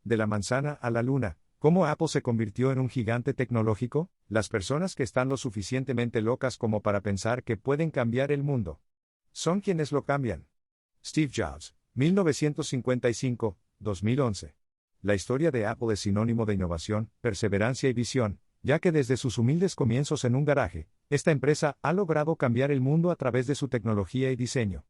De la manzana a la luna, ¿cómo Apple se convirtió en un gigante tecnológico? Las personas que están lo suficientemente locas como para pensar que pueden cambiar el mundo son quienes lo cambian. Steve Jobs, 1955-2011. La historia de Apple es sinónimo de innovación, perseverancia y visión, ya que desde sus humildes comienzos en un garaje, esta empresa ha logrado cambiar el mundo a través de su tecnología y diseño.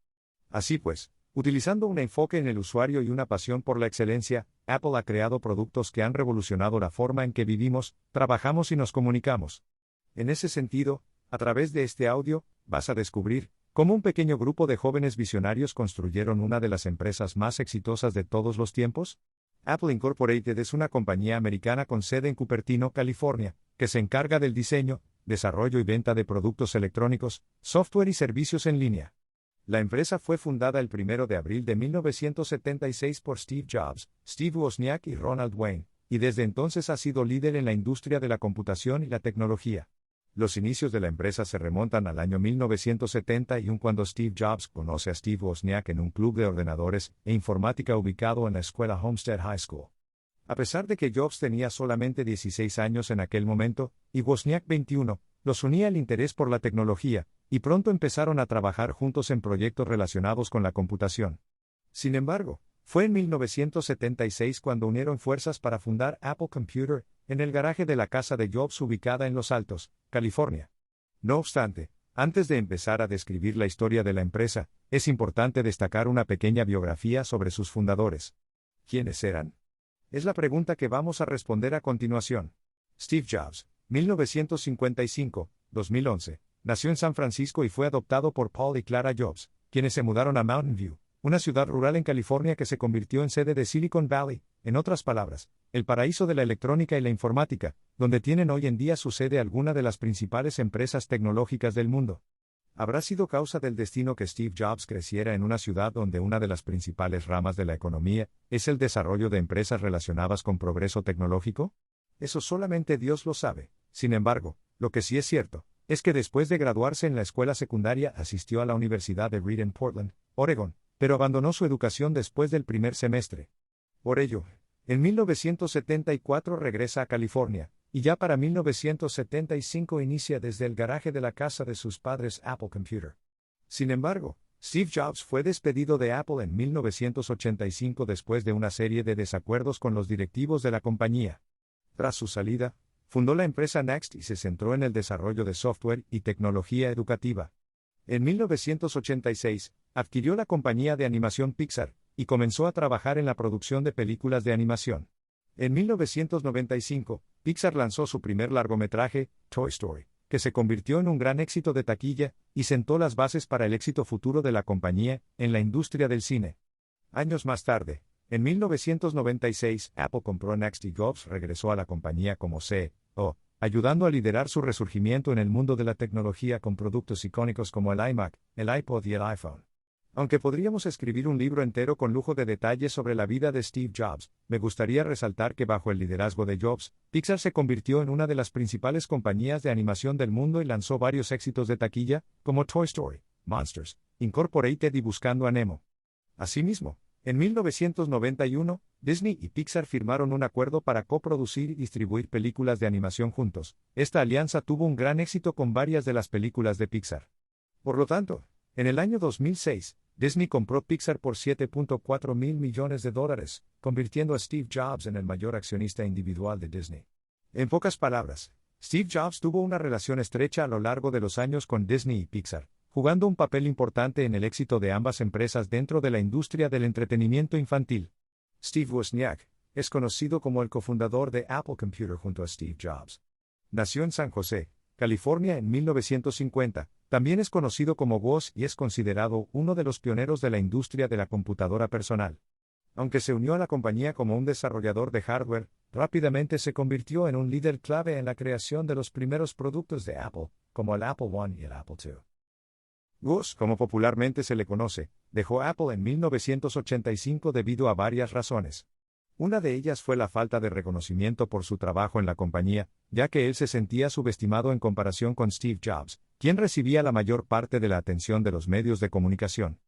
Así pues, utilizando un enfoque en el usuario y una pasión por la excelencia, Apple ha creado productos que han revolucionado la forma en que vivimos, trabajamos y nos comunicamos. En ese sentido, a través de este audio, vas a descubrir cómo un pequeño grupo de jóvenes visionarios construyeron una de las empresas más exitosas de todos los tiempos. Apple Incorporated es una compañía americana con sede en Cupertino, California, que se encarga del diseño, desarrollo y venta de productos electrónicos, software y servicios en línea. La empresa fue fundada el 1 de abril de 1976 por Steve Jobs, Steve Wozniak y Ronald Wayne, y desde entonces ha sido líder en la industria de la computación y la tecnología. Los inicios de la empresa se remontan al año 1971 cuando Steve Jobs conoce a Steve Wozniak en un club de ordenadores e informática ubicado en la escuela Homestead High School. A pesar de que Jobs tenía solamente 16 años en aquel momento, y Wozniak 21, los unía el interés por la tecnología, y pronto empezaron a trabajar juntos en proyectos relacionados con la computación. Sin embargo, fue en 1976 cuando unieron fuerzas para fundar Apple Computer, en el garaje de la casa de Jobs ubicada en Los Altos, California. No obstante, antes de empezar a describir la historia de la empresa, es importante destacar una pequeña biografía sobre sus fundadores. ¿Quiénes eran? Es la pregunta que vamos a responder a continuación. Steve Jobs, 1955-2011, nació en San Francisco y fue adoptado por Paul y Clara Jobs, quienes se mudaron a Mountain View, una ciudad rural en California que se convirtió en sede de Silicon Valley, en otras palabras, el paraíso de la electrónica y la informática, donde tienen hoy en día su sede algunas de las principales empresas tecnológicas del mundo. ¿Habrá sido causa del destino que Steve Jobs creciera en una ciudad donde una de las principales ramas de la economía es el desarrollo de empresas relacionadas con progreso tecnológico? Eso solamente Dios lo sabe. Sin embargo, lo que sí es cierto, es que después de graduarse en la escuela secundaria asistió a la Universidad de Reed en Portland, Oregón, pero abandonó su educación después del primer semestre. Por ello, en 1974 regresa a California, y ya para 1975 inicia desde el garaje de la casa de sus padres Apple Computer. Sin embargo, Steve Jobs fue despedido de Apple en 1985 después de una serie de desacuerdos con los directivos de la compañía. Tras su salida, fundó la empresa Next y se centró en el desarrollo de software y tecnología educativa. En 1986, adquirió la compañía de animación Pixar, y comenzó a trabajar en la producción de películas de animación. En 1995, Pixar lanzó su primer largometraje, Toy Story, que se convirtió en un gran éxito de taquilla, y sentó las bases para el éxito futuro de la compañía, en la industria del cine. Años más tarde, en 1996, Apple compró Next y Jobs regresó a la compañía como CEO, ayudando a liderar su resurgimiento en el mundo de la tecnología con productos icónicos como el iMac, el iPod y el iPhone. Aunque podríamos escribir un libro entero con lujo de detalles sobre la vida de Steve Jobs, me gustaría resaltar que bajo el liderazgo de Jobs, Pixar se convirtió en una de las principales compañías de animación del mundo y lanzó varios éxitos de taquilla, como Toy Story, Monsters, Incorporated y Buscando a Nemo. Asimismo, en 1991, Disney y Pixar firmaron un acuerdo para coproducir y distribuir películas de animación juntos. Esta alianza tuvo un gran éxito con varias de las películas de Pixar. Por lo tanto, en el año 2006, Disney compró Pixar por $7.4 mil millones, convirtiendo a Steve Jobs en el mayor accionista individual de Disney. En pocas palabras, Steve Jobs tuvo una relación estrecha a lo largo de los años con Disney y Pixar, jugando un papel importante en el éxito de ambas empresas dentro de la industria del entretenimiento infantil. Steve Wozniak es conocido como el cofundador de Apple Computer junto a Steve Jobs. Nació en San José, California en 1950, también es conocido como Woz y es considerado uno de los pioneros de la industria de la computadora personal. Aunque se unió a la compañía como un desarrollador de hardware, rápidamente se convirtió en un líder clave en la creación de los primeros productos de Apple, como el Apple I y el Apple II. Woz, como popularmente se le conoce, dejó Apple en 1985 debido a varias razones. Una de ellas fue la falta de reconocimiento por su trabajo en la compañía, ya que él se sentía subestimado en comparación con Steve Jobs, quien recibía la mayor parte de la atención de los medios de comunicación.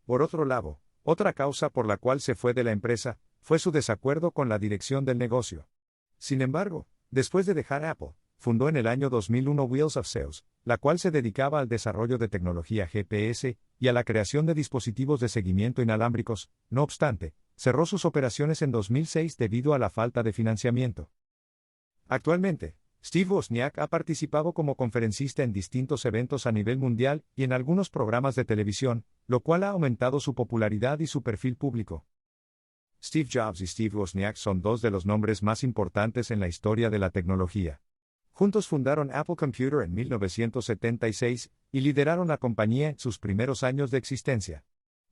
Por otro lado, otra causa por la cual se fue de la empresa, fue su desacuerdo con la dirección del negocio. Sin embargo, después de dejar Apple, fundó en el año 2001 Wheels of Zeus, la cual se dedicaba al desarrollo de tecnología GPS y a la creación de dispositivos de seguimiento inalámbricos. No obstante, cerró sus operaciones en 2006 debido a la falta de financiamiento. Actualmente, Steve Wozniak ha participado como conferencista en distintos eventos a nivel mundial y en algunos programas de televisión, lo cual ha aumentado su popularidad y su perfil público. Steve Jobs y Steve Wozniak son dos de los nombres más importantes en la historia de la tecnología. Juntos fundaron Apple Computer en 1976 y lideraron la compañía en sus primeros años de existencia.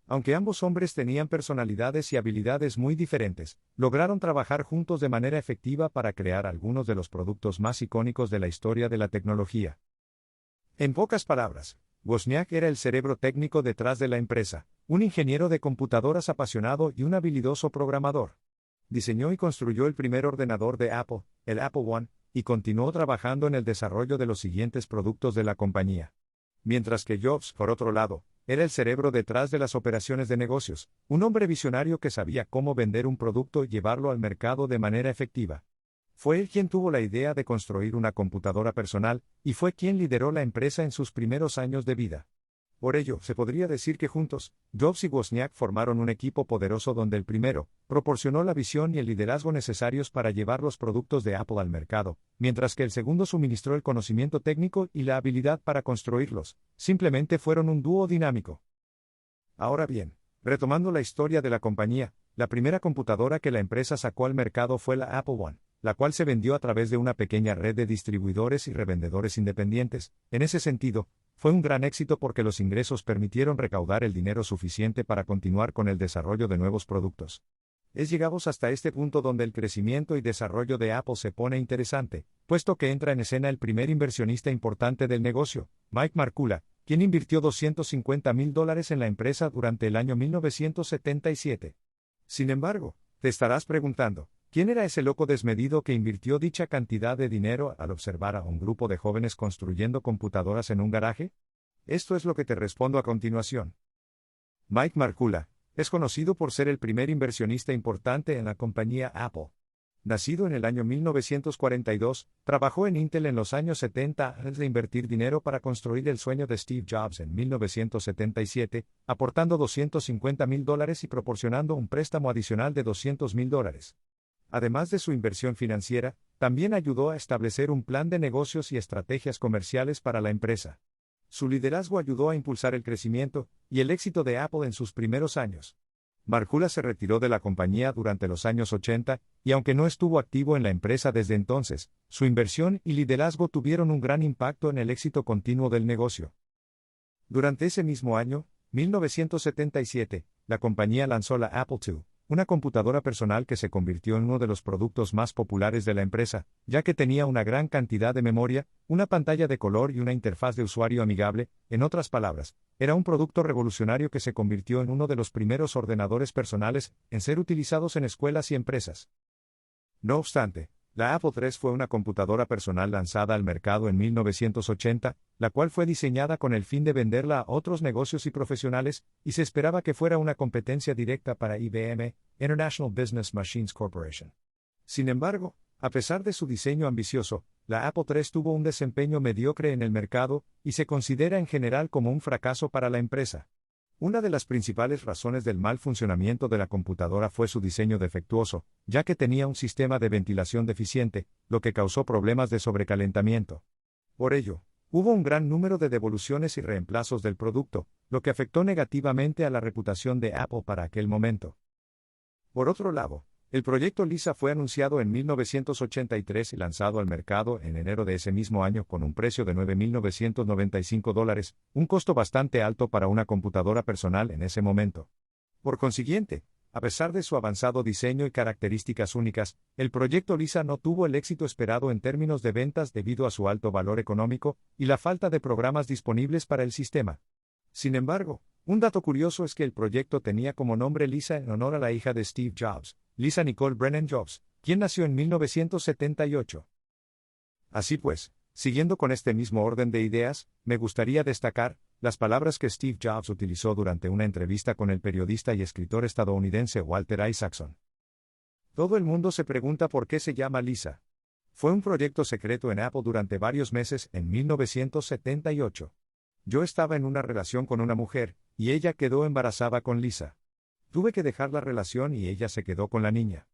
Aunque ambos hombres tenían personalidades y habilidades muy diferentes, lograron trabajar juntos de manera efectiva para crear algunos de los productos más icónicos de la historia de la tecnología. En pocas palabras, Wozniak era el cerebro técnico detrás de la empresa, un ingeniero de computadoras apasionado y un habilidoso programador. Diseñó y construyó el primer ordenador de Apple, el Apple I, y continuó trabajando en el desarrollo de los siguientes productos de la compañía. Mientras que Jobs, por otro lado, era el cerebro detrás de las operaciones de negocios, un hombre visionario que sabía cómo vender un producto y llevarlo al mercado de manera efectiva. Fue él quien tuvo la idea de construir una computadora personal, y fue quien lideró la empresa en sus primeros años de vida. Por ello, se podría decir que juntos, Jobs y Wozniak formaron un equipo poderoso donde el primero proporcionó la visión y el liderazgo necesarios para llevar los productos de Apple al mercado, mientras que el segundo suministró el conocimiento técnico y la habilidad para construirlos. Simplemente fueron un dúo dinámico. Ahora bien, retomando la historia de la compañía, la primera computadora que la empresa sacó al mercado fue la Apple I, la cual se vendió a través de una pequeña red de distribuidores y revendedores independientes. En ese sentido, fue un gran éxito porque los ingresos permitieron recaudar el dinero suficiente para continuar con el desarrollo de nuevos productos. Es llegados hasta este punto donde el crecimiento y desarrollo de Apple se pone interesante, puesto que entra en escena el primer inversionista importante del negocio, Mike Markula, quien invirtió $250,000 en la empresa durante el año 1977. Sin embargo, te estarás preguntando, ¿quién era ese loco desmedido que invirtió dicha cantidad de dinero al observar a un grupo de jóvenes construyendo computadoras en un garaje? Esto es lo que te respondo a continuación. Mike Markula es conocido por ser el primer inversionista importante en la compañía Apple. Nacido en el año 1942, trabajó en Intel en los años 70 antes de invertir dinero para construir el sueño de Steve Jobs en 1977, aportando $250,000 y proporcionando un préstamo adicional de $200,000. Además de su inversión financiera, también ayudó a establecer un plan de negocios y estrategias comerciales para la empresa. Su liderazgo ayudó a impulsar el crecimiento y el éxito de Apple en sus primeros años. Markula se retiró de la compañía durante los años 80, y aunque no estuvo activo en la empresa desde entonces, su inversión y liderazgo tuvieron un gran impacto en el éxito continuo del negocio. Durante ese mismo año, 1977, la compañía lanzó la Apple II, una computadora personal que se convirtió en uno de los productos más populares de la empresa, ya que tenía una gran cantidad de memoria, una pantalla de color y una interfaz de usuario amigable. En otras palabras, era un producto revolucionario que se convirtió en uno de los primeros ordenadores personales en ser utilizados en escuelas y empresas. No obstante, la Apple III fue una computadora personal lanzada al mercado en 1980, la cual fue diseñada con el fin de venderla a otros negocios y profesionales, y se esperaba que fuera una competencia directa para IBM, International Business Machines Corporation. Sin embargo, a pesar de su diseño ambicioso, la Apple III tuvo un desempeño mediocre en el mercado, y se considera en general como un fracaso para la empresa. Una de las principales razones del mal funcionamiento de la computadora fue su diseño defectuoso, ya que tenía un sistema de ventilación deficiente, lo que causó problemas de sobrecalentamiento. Por ello, hubo un gran número de devoluciones y reemplazos del producto, lo que afectó negativamente a la reputación de Apple para aquel momento. Por otro lado, el proyecto Lisa fue anunciado en 1983 y lanzado al mercado en enero de ese mismo año con un precio de $9,995, un costo bastante alto para una computadora personal en ese momento. Por consiguiente, a pesar de su avanzado diseño y características únicas, el proyecto Lisa no tuvo el éxito esperado en términos de ventas debido a su alto valor económico y la falta de programas disponibles para el sistema. Sin embargo, un dato curioso es que el proyecto tenía como nombre Lisa en honor a la hija de Steve Jobs, Lisa Nicole Brennan Jobs, quien nació en 1978. Así pues, siguiendo con este mismo orden de ideas, me gustaría destacar las palabras que Steve Jobs utilizó durante una entrevista con el periodista y escritor estadounidense Walter Isaacson. Todo el mundo se pregunta por qué se llama Lisa. Fue un proyecto secreto en Apple durante varios meses en 1978. Yo estaba en una relación con una mujer, y ella quedó embarazada con Lisa. Tuve que dejar la relación y ella se quedó con la niña.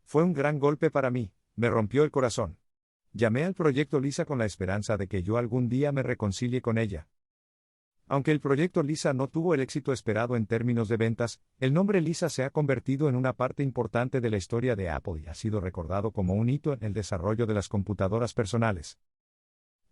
Fue un gran golpe para mí, me rompió el corazón. Llamé al proyecto Lisa con la esperanza de que yo algún día me reconcilie con ella. Aunque el proyecto Lisa no tuvo el éxito esperado en términos de ventas, el nombre Lisa se ha convertido en una parte importante de la historia de Apple y ha sido recordado como un hito en el desarrollo de las computadoras personales.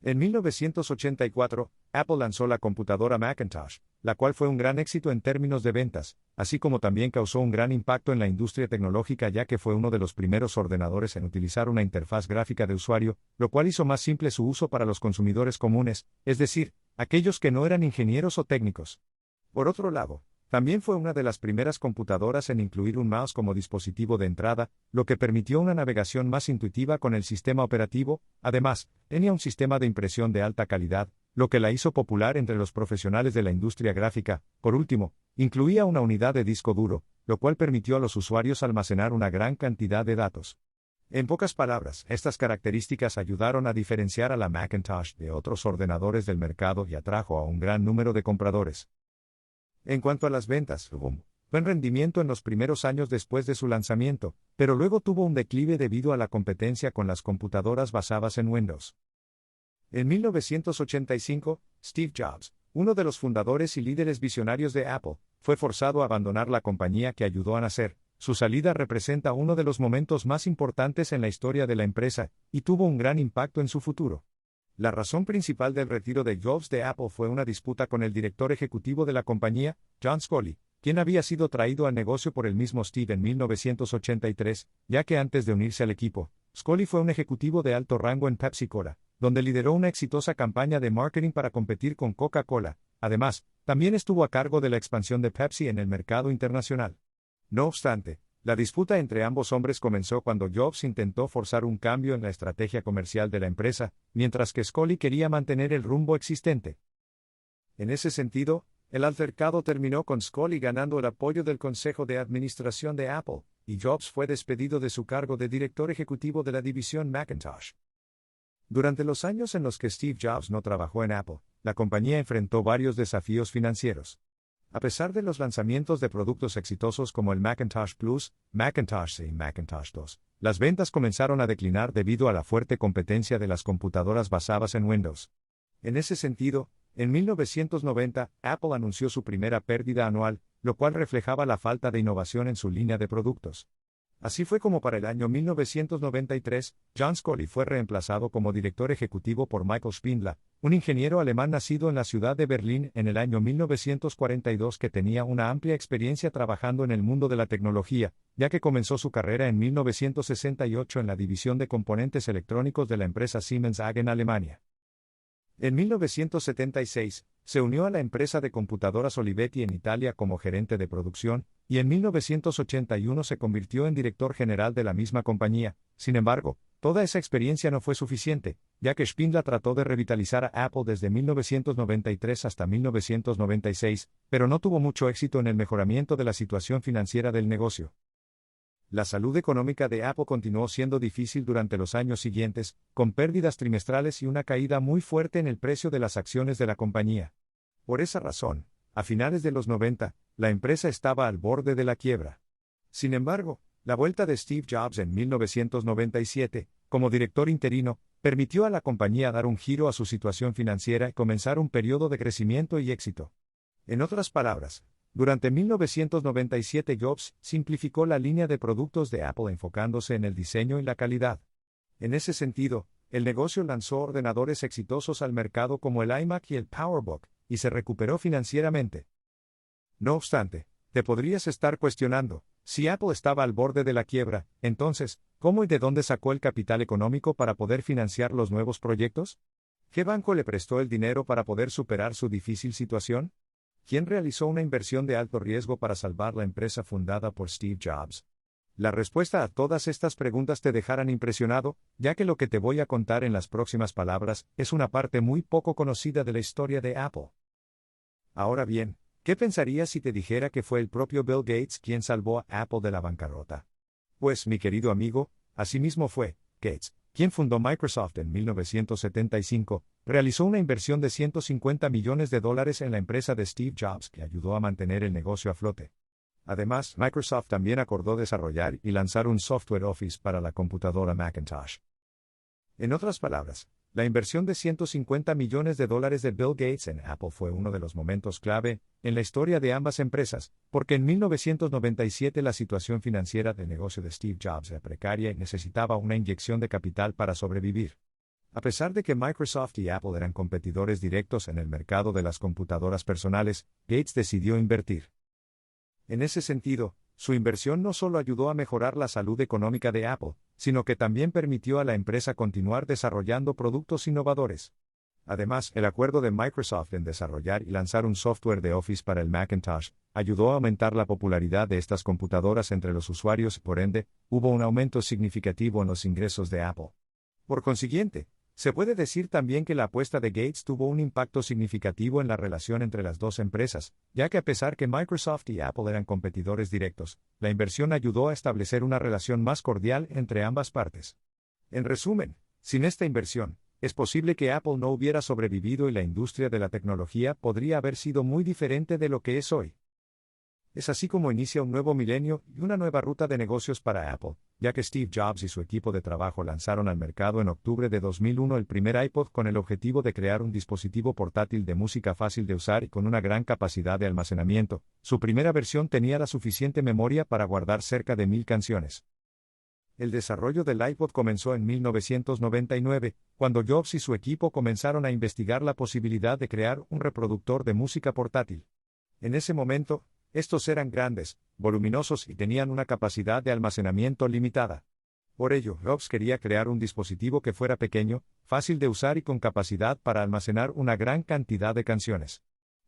En 1984, Apple lanzó la computadora Macintosh, la cual fue un gran éxito en términos de ventas, así como también causó un gran impacto en la industria tecnológica ya que fue uno de los primeros ordenadores en utilizar una interfaz gráfica de usuario, lo cual hizo más simple su uso para los consumidores comunes, es decir, aquellos que no eran ingenieros o técnicos. Por otro lado, también fue una de las primeras computadoras en incluir un mouse como dispositivo de entrada, lo que permitió una navegación más intuitiva con el sistema operativo. Además, tenía un sistema de impresión de alta calidad, lo que la hizo popular entre los profesionales de la industria gráfica. Por último, incluía una unidad de disco duro, lo cual permitió a los usuarios almacenar una gran cantidad de datos. En pocas palabras, estas características ayudaron a diferenciar a la Macintosh de otros ordenadores del mercado y atrajo a un gran número de compradores. En cuanto a las ventas, hubo un buen rendimiento en los primeros años después de su lanzamiento, pero luego tuvo un declive debido a la competencia con las computadoras basadas en Windows. En 1985, Steve Jobs, uno de los fundadores y líderes visionarios de Apple, fue forzado a abandonar la compañía que ayudó a nacer. Su salida representa uno de los momentos más importantes en la historia de la empresa, y tuvo un gran impacto en su futuro. La razón principal del retiro de Jobs de Apple fue una disputa con el director ejecutivo de la compañía, John Sculley, quien había sido traído al negocio por el mismo Steve en 1983, ya que antes de unirse al equipo, Sculley fue un ejecutivo de alto rango en Pepsi-Cola, donde lideró una exitosa campaña de marketing para competir con Coca-Cola. Además, también estuvo a cargo de la expansión de Pepsi en el mercado internacional. No obstante, la disputa entre ambos hombres comenzó cuando Jobs intentó forzar un cambio en la estrategia comercial de la empresa, mientras que Sculley quería mantener el rumbo existente. En ese sentido, el altercado terminó con Sculley ganando el apoyo del Consejo de Administración de Apple, y Jobs fue despedido de su cargo de director ejecutivo de la división Macintosh. Durante los años en los que Steve Jobs no trabajó en Apple, la compañía enfrentó varios desafíos financieros. A pesar de los lanzamientos de productos exitosos como el Macintosh Plus, Macintosh y Macintosh 2, las ventas comenzaron a declinar debido a la fuerte competencia de las computadoras basadas en Windows. En ese sentido, en 1990, Apple anunció su primera pérdida anual, lo cual reflejaba la falta de innovación en su línea de productos. Así fue como para el año 1993, John Sculley fue reemplazado como director ejecutivo por Michael Spindler, un ingeniero alemán nacido en la ciudad de Berlín en el año 1942 que tenía una amplia experiencia trabajando en el mundo de la tecnología, ya que comenzó su carrera en 1968 en la división de componentes electrónicos de la empresa Siemens AG en Alemania. En 1976, se unió a la empresa de computadoras Olivetti en Italia como gerente de producción, y en 1981 se convirtió en director general de la misma compañía. Sin embargo, toda esa experiencia no fue suficiente, ya que Spindler trató de revitalizar a Apple desde 1993 hasta 1996, pero no tuvo mucho éxito en el mejoramiento de la situación financiera del negocio. La salud económica de Apple continuó siendo difícil durante los años siguientes, con pérdidas trimestrales y una caída muy fuerte en el precio de las acciones de la compañía. Por esa razón, a finales de los 90, la empresa estaba al borde de la quiebra. Sin embargo, la vuelta de Steve Jobs en 1997, como director interino, permitió a la compañía dar un giro a su situación financiera y comenzar un periodo de crecimiento y éxito. En otras palabras, durante 1997 Jobs simplificó la línea de productos de Apple enfocándose en el diseño y la calidad. En ese sentido, el negocio lanzó ordenadores exitosos al mercado como el iMac y el PowerBook, y se recuperó financieramente. No obstante, te podrías estar cuestionando, si Apple estaba al borde de la quiebra, entonces, ¿cómo y de dónde sacó el capital económico para poder financiar los nuevos proyectos? ¿Qué banco le prestó el dinero para poder superar su difícil situación? ¿Quién realizó una inversión de alto riesgo para salvar la empresa fundada por Steve Jobs? La respuesta a todas estas preguntas te dejarán impresionado, ya que lo que te voy a contar en las próximas palabras es una parte muy poco conocida de la historia de Apple. Ahora bien, ¿qué pensarías si te dijera que fue el propio Bill Gates quien salvó a Apple de la bancarrota? Pues, mi querido amigo, asimismo fue, Gates, quien fundó Microsoft en 1975, realizó una inversión de $150 millones en la empresa de Steve Jobs que ayudó a mantener el negocio a flote. Además, Microsoft también acordó desarrollar y lanzar un software Office para la computadora Macintosh. En otras palabras, la inversión de $150 millones de Bill Gates en Apple fue uno de los momentos clave en la historia de ambas empresas, porque en 1997 la situación financiera del negocio de Steve Jobs era precaria y necesitaba una inyección de capital para sobrevivir. A pesar de que Microsoft y Apple eran competidores directos en el mercado de las computadoras personales, Gates decidió invertir. En ese sentido, su inversión no solo ayudó a mejorar la salud económica de Apple, sino que también permitió a la empresa continuar desarrollando productos innovadores. Además, el acuerdo de Microsoft en desarrollar y lanzar un software de Office para el Macintosh ayudó a aumentar la popularidad de estas computadoras entre los usuarios y por ende, hubo un aumento significativo en los ingresos de Apple. Por consiguiente, se puede decir también que la apuesta de Gates tuvo un impacto significativo en la relación entre las dos empresas, ya que a pesar que Microsoft y Apple eran competidores directos, la inversión ayudó a establecer una relación más cordial entre ambas partes. En resumen, sin esta inversión, es posible que Apple no hubiera sobrevivido y la industria de la tecnología podría haber sido muy diferente de lo que es hoy. Es así como inicia un nuevo milenio y una nueva ruta de negocios para Apple, ya que Steve Jobs y su equipo de trabajo lanzaron al mercado en octubre de 2001 el primer iPod con el objetivo de crear un dispositivo portátil de música fácil de usar y con una gran capacidad de almacenamiento. Su primera versión tenía la suficiente memoria para guardar cerca de 1000 canciones. El desarrollo del iPod comenzó en 1999, cuando Jobs y su equipo comenzaron a investigar la posibilidad de crear un reproductor de música portátil. En ese momento, estos eran grandes, voluminosos y tenían una capacidad de almacenamiento limitada. Por ello, Jobs quería crear un dispositivo que fuera pequeño, fácil de usar y con capacidad para almacenar una gran cantidad de canciones.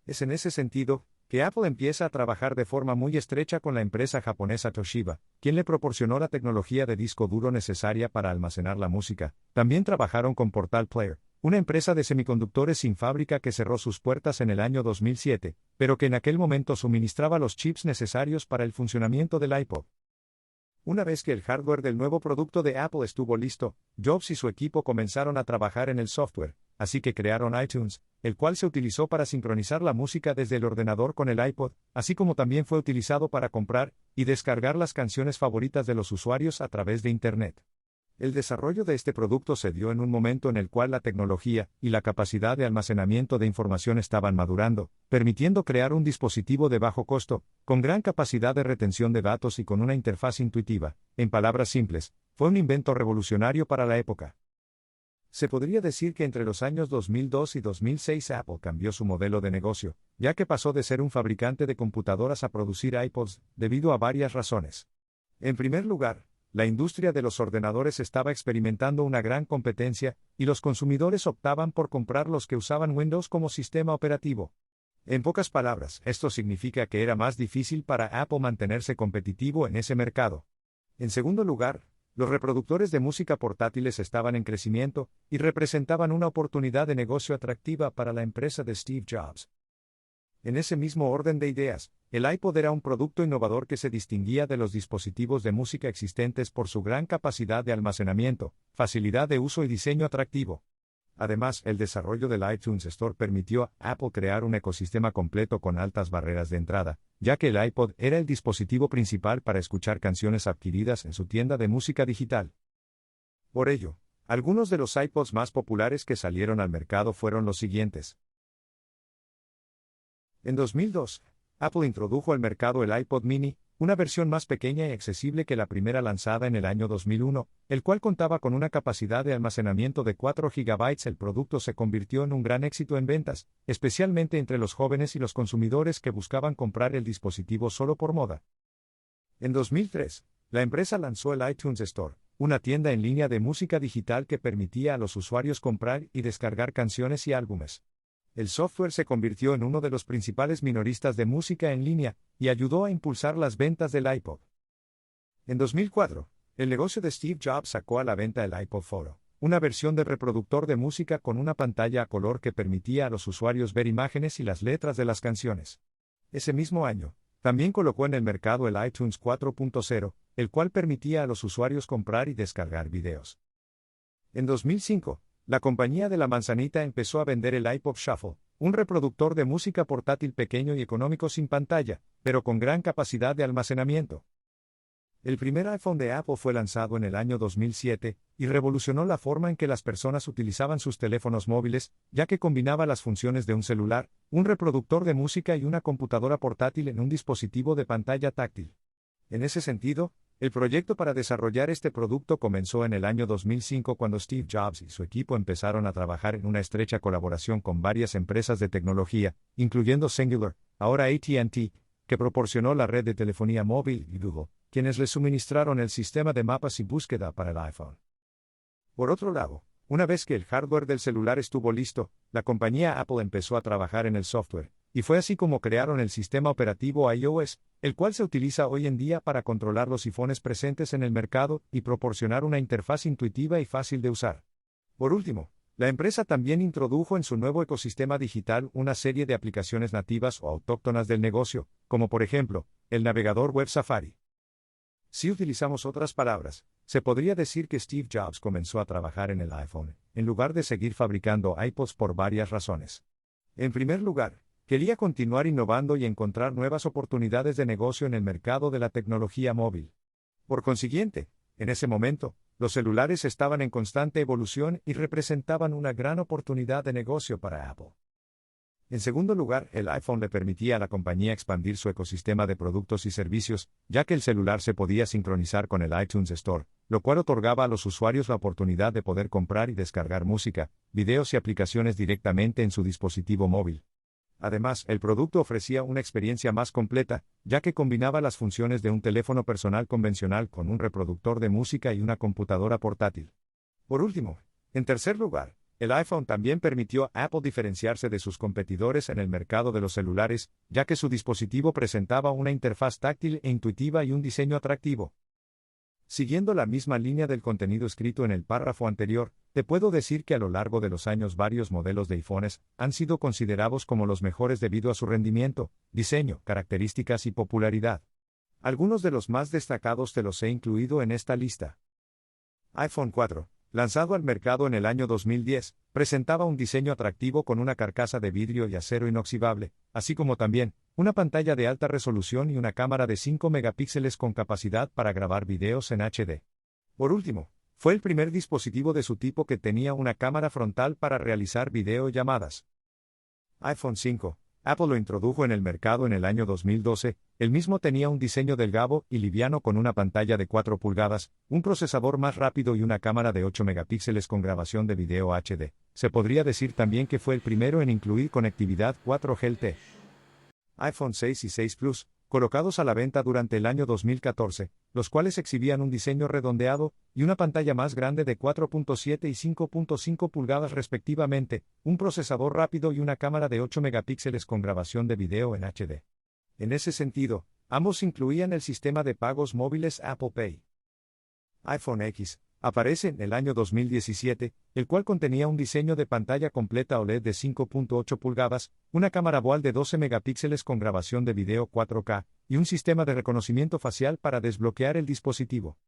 Es en ese sentido que Apple empieza a trabajar de forma muy estrecha con la empresa japonesa Toshiba, quien le proporcionó la tecnología de disco duro necesaria para almacenar la música. También trabajaron con Portal Player, una empresa de semiconductores sin fábrica que cerró sus puertas en el año 2007, pero que en aquel momento suministraba los chips necesarios para el funcionamiento del iPod. Una vez que el hardware del nuevo producto de Apple estuvo listo, Jobs y su equipo comenzaron a trabajar en el software, así que crearon iTunes, el cual se utilizó para sincronizar la música desde el ordenador con el iPod, así como también fue utilizado para comprar y descargar las canciones favoritas de los usuarios a través de Internet. El desarrollo de este producto se dio en un momento en el cual la tecnología y la capacidad de almacenamiento de información estaban madurando, permitiendo crear un dispositivo de bajo costo, con gran capacidad de retención de datos y con una interfaz intuitiva. En palabras simples, fue un invento revolucionario para la época. Se podría decir que entre los años 2002 y 2006 Apple cambió su modelo de negocio, ya que pasó de ser un fabricante de computadoras a producir iPods, debido a varias razones. En primer lugar, la industria de los ordenadores estaba experimentando una gran competencia, y los consumidores optaban por comprar los que usaban Windows como sistema operativo. En pocas palabras, esto significa que era más difícil para Apple mantenerse competitivo en ese mercado. En segundo lugar, los reproductores de música portátiles estaban en crecimiento, y representaban una oportunidad de negocio atractiva para la empresa de Steve Jobs. En ese mismo orden de ideas, el iPod era un producto innovador que se distinguía de los dispositivos de música existentes por su gran capacidad de almacenamiento, facilidad de uso y diseño atractivo. Además, el desarrollo del iTunes Store permitió a Apple crear un ecosistema completo con altas barreras de entrada, ya que el iPod era el dispositivo principal para escuchar canciones adquiridas en su tienda de música digital. Por ello, algunos de los iPods más populares que salieron al mercado fueron los siguientes. En 2002, Apple introdujo al mercado el iPod Mini, una versión más pequeña y accesible que la primera lanzada en el año 2001, el cual contaba con una capacidad de almacenamiento de 4 GB. El producto se convirtió en un gran éxito en ventas, especialmente entre los jóvenes y los consumidores que buscaban comprar el dispositivo solo por moda. En 2003, la empresa lanzó el iTunes Store, una tienda en línea de música digital que permitía a los usuarios comprar y descargar canciones y álbumes. El software se convirtió en uno de los principales minoristas de música en línea, y ayudó a impulsar las ventas del iPod. En 2004, el negocio de Steve Jobs sacó a la venta el iPod Photo, una versión de reproductor de música con una pantalla a color que permitía a los usuarios ver imágenes y las letras de las canciones. Ese mismo año, También colocó en el mercado el iTunes 4.0, el cual permitía a los usuarios comprar y descargar videos. En 2005, la compañía de la manzanita empezó a vender el iPod Shuffle, un reproductor de música portátil pequeño y económico sin pantalla, pero con gran capacidad de almacenamiento. El primer iPhone de Apple fue lanzado en el año 2007, y revolucionó la forma en que las personas utilizaban sus teléfonos móviles, ya que combinaba las funciones de un celular, un reproductor de música y una computadora portátil en un dispositivo de pantalla táctil. En ese sentido, el proyecto para desarrollar este producto comenzó en el año 2005 cuando Steve Jobs y su equipo empezaron a trabajar en una estrecha colaboración con varias empresas de tecnología, incluyendo Singular, ahora AT&T, que proporcionó la red de telefonía móvil, y Google, quienes le suministraron el sistema de mapas y búsqueda para el iPhone. Por otro lado, una vez que el hardware del celular estuvo listo, la compañía Apple empezó a trabajar en el software, y fue así como crearon el sistema operativo iOS, el cual se utiliza hoy en día para controlar los iPhones presentes en el mercado y proporcionar una interfaz intuitiva y fácil de usar. Por último, la empresa también introdujo en su nuevo ecosistema digital una serie de aplicaciones nativas o autóctonas del negocio, como por ejemplo, el navegador web Safari. Si utilizamos otras palabras, se podría decir que Steve Jobs comenzó a trabajar en el iPhone, en lugar de seguir fabricando iPods por varias razones. En primer lugar, quería continuar innovando y encontrar nuevas oportunidades de negocio en el mercado de la tecnología móvil. Por consiguiente, en ese momento, los celulares estaban en constante evolución y representaban una gran oportunidad de negocio para Apple. En segundo lugar, el iPhone le permitía a la compañía expandir su ecosistema de productos y servicios, ya que el celular se podía sincronizar con el iTunes Store, lo cual otorgaba a los usuarios la oportunidad de poder comprar y descargar música, videos y aplicaciones directamente en su dispositivo móvil. Además, el producto ofrecía una experiencia más completa, ya que combinaba las funciones de un teléfono personal convencional con un reproductor de música y una computadora portátil. Por último, en tercer lugar, el iPhone también permitió a Apple diferenciarse de sus competidores en el mercado de los celulares, ya que su dispositivo presentaba una interfaz táctil e intuitiva y un diseño atractivo. Siguiendo la misma línea del contenido escrito en el párrafo anterior, te puedo decir que a lo largo de los años varios modelos de iPhones han sido considerados como los mejores debido a su rendimiento, diseño, características y popularidad. Algunos de los más destacados te los he incluido en esta lista. iPhone 4. Lanzado al mercado en el año 2010, presentaba un diseño atractivo con una carcasa de vidrio y acero inoxidable, así como también, una pantalla de alta resolución y una cámara de 5 megapíxeles con capacidad para grabar videos en HD. Por último, fue el primer dispositivo de su tipo que tenía una cámara frontal para realizar videollamadas. iPhone 5. Apple lo introdujo en el mercado en el año 2012, el mismo tenía un diseño delgado y liviano con una pantalla de 4 pulgadas, un procesador más rápido y una cámara de 8 megapíxeles con grabación de video HD. Se podría decir también que fue el primero en incluir conectividad 4G LTE. iPhone 6 y 6 Plus, colocados a la venta durante el año 2014, los cuales exhibían un diseño redondeado y una pantalla más grande de 4.7 y 5.5 pulgadas respectivamente, un procesador rápido y una cámara de 8 megapíxeles con grabación de video en HD. En ese sentido, ambos incluían el sistema de pagos móviles Apple Pay. iPhone X aparece en el año 2017, el cual contenía un diseño de pantalla completa OLED de 5.8 pulgadas, una cámara dual de 12 megapíxeles con grabación de video 4K, y un sistema de reconocimiento facial para desbloquear el dispositivo.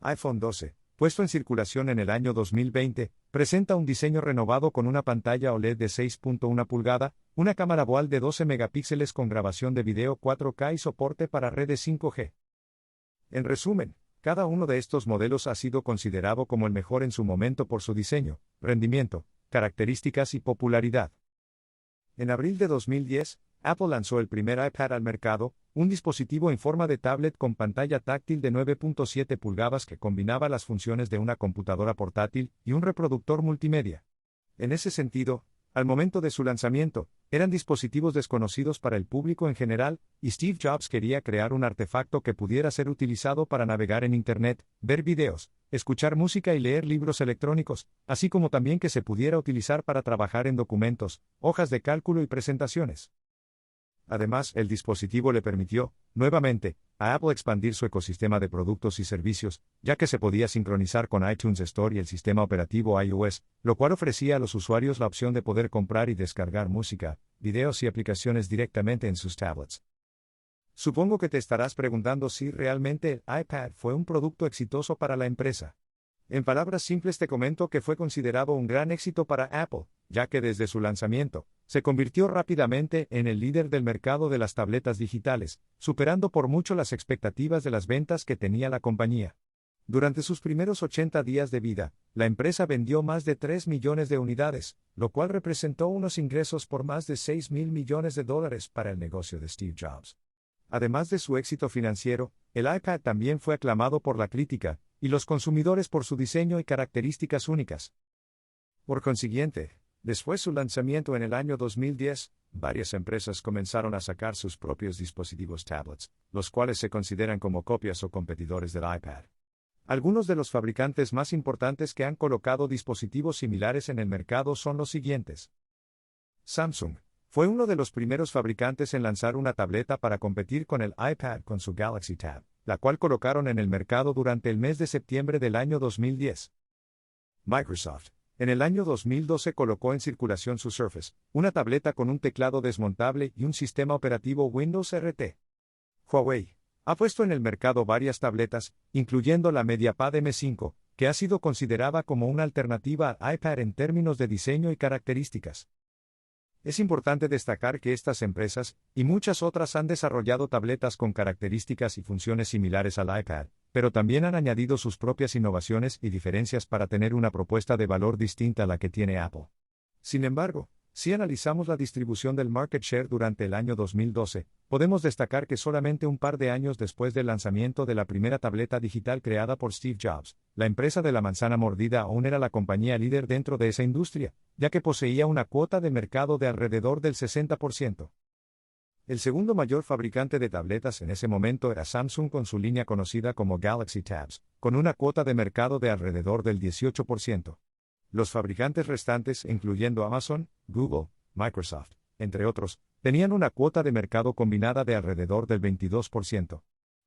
iPhone 12, puesto en circulación en el año 2020, presenta un diseño renovado con una pantalla OLED de 6.1 pulgada, una cámara dual de 12 megapíxeles con grabación de video 4K y soporte para redes 5G. En resumen, cada uno de estos modelos ha sido considerado como el mejor en su momento por su diseño, rendimiento, características y popularidad. En abril de 2010, Apple lanzó el primer iPad al mercado, un dispositivo en forma de tablet con pantalla táctil de 9.7 pulgadas que combinaba las funciones de una computadora portátil y un reproductor multimedia. En ese sentido, al momento de su lanzamiento, eran dispositivos desconocidos para el público en general, y Steve Jobs quería crear un artefacto que pudiera ser utilizado para navegar en Internet, ver videos, escuchar música y leer libros electrónicos, así como también que se pudiera utilizar para trabajar en documentos, hojas de cálculo y presentaciones. Además, el dispositivo le permitió, nuevamente, a Apple expandir su ecosistema de productos y servicios, ya que se podía sincronizar con iTunes Store y el sistema operativo iOS, lo cual ofrecía a los usuarios la opción de poder comprar y descargar música, videos y aplicaciones directamente en sus tablets. Supongo que te estarás preguntando si realmente el iPad fue un producto exitoso para la empresa. En palabras simples te comento que fue considerado un gran éxito para Apple, ya que desde su lanzamiento, se convirtió rápidamente en el líder del mercado de las tabletas digitales, superando por mucho las expectativas de las ventas que tenía la compañía. Durante sus primeros 80 días de vida, la empresa vendió más de 3 millones de unidades, lo cual representó unos ingresos por más de $6.000 millones para el negocio de Steve Jobs. Además de su éxito financiero, el iPad también fue aclamado por la crítica y los consumidores por su diseño y características únicas. Por consiguiente, después de su lanzamiento en el año 2010, varias empresas comenzaron a sacar sus propios dispositivos tablets, los cuales se consideran como copias o competidores del iPad. Algunos de los fabricantes más importantes que han colocado dispositivos similares en el mercado son los siguientes. Samsung fue uno de los primeros fabricantes en lanzar una tableta para competir con el iPad con su Galaxy Tab, la cual colocaron en el mercado durante el mes de septiembre del año 2010. Microsoft, en el año 2012 colocó en circulación su Surface, una tableta con un teclado desmontable y un sistema operativo Windows RT. Huawei ha puesto en el mercado varias tabletas, incluyendo la MediaPad M5, que ha sido considerada como una alternativa al iPad en términos de diseño y características. Es importante destacar que estas empresas, y muchas otras han desarrollado tabletas con características y funciones similares al iPad, pero también han añadido sus propias innovaciones y diferencias para tener una propuesta de valor distinta a la que tiene Apple. Sin embargo, si analizamos la distribución del market share durante el año 2012, podemos destacar que solamente un par de años después del lanzamiento de la primera tableta digital creada por Steve Jobs, la empresa de la manzana mordida aún era la compañía líder dentro de esa industria, ya que poseía una cuota de mercado de alrededor del 60%. El segundo mayor fabricante de tabletas en ese momento era Samsung con su línea conocida como Galaxy Tabs, con una cuota de mercado de alrededor del 18%. Los fabricantes restantes, incluyendo Amazon, Google, Microsoft, entre otros, tenían una cuota de mercado combinada de alrededor del 22%.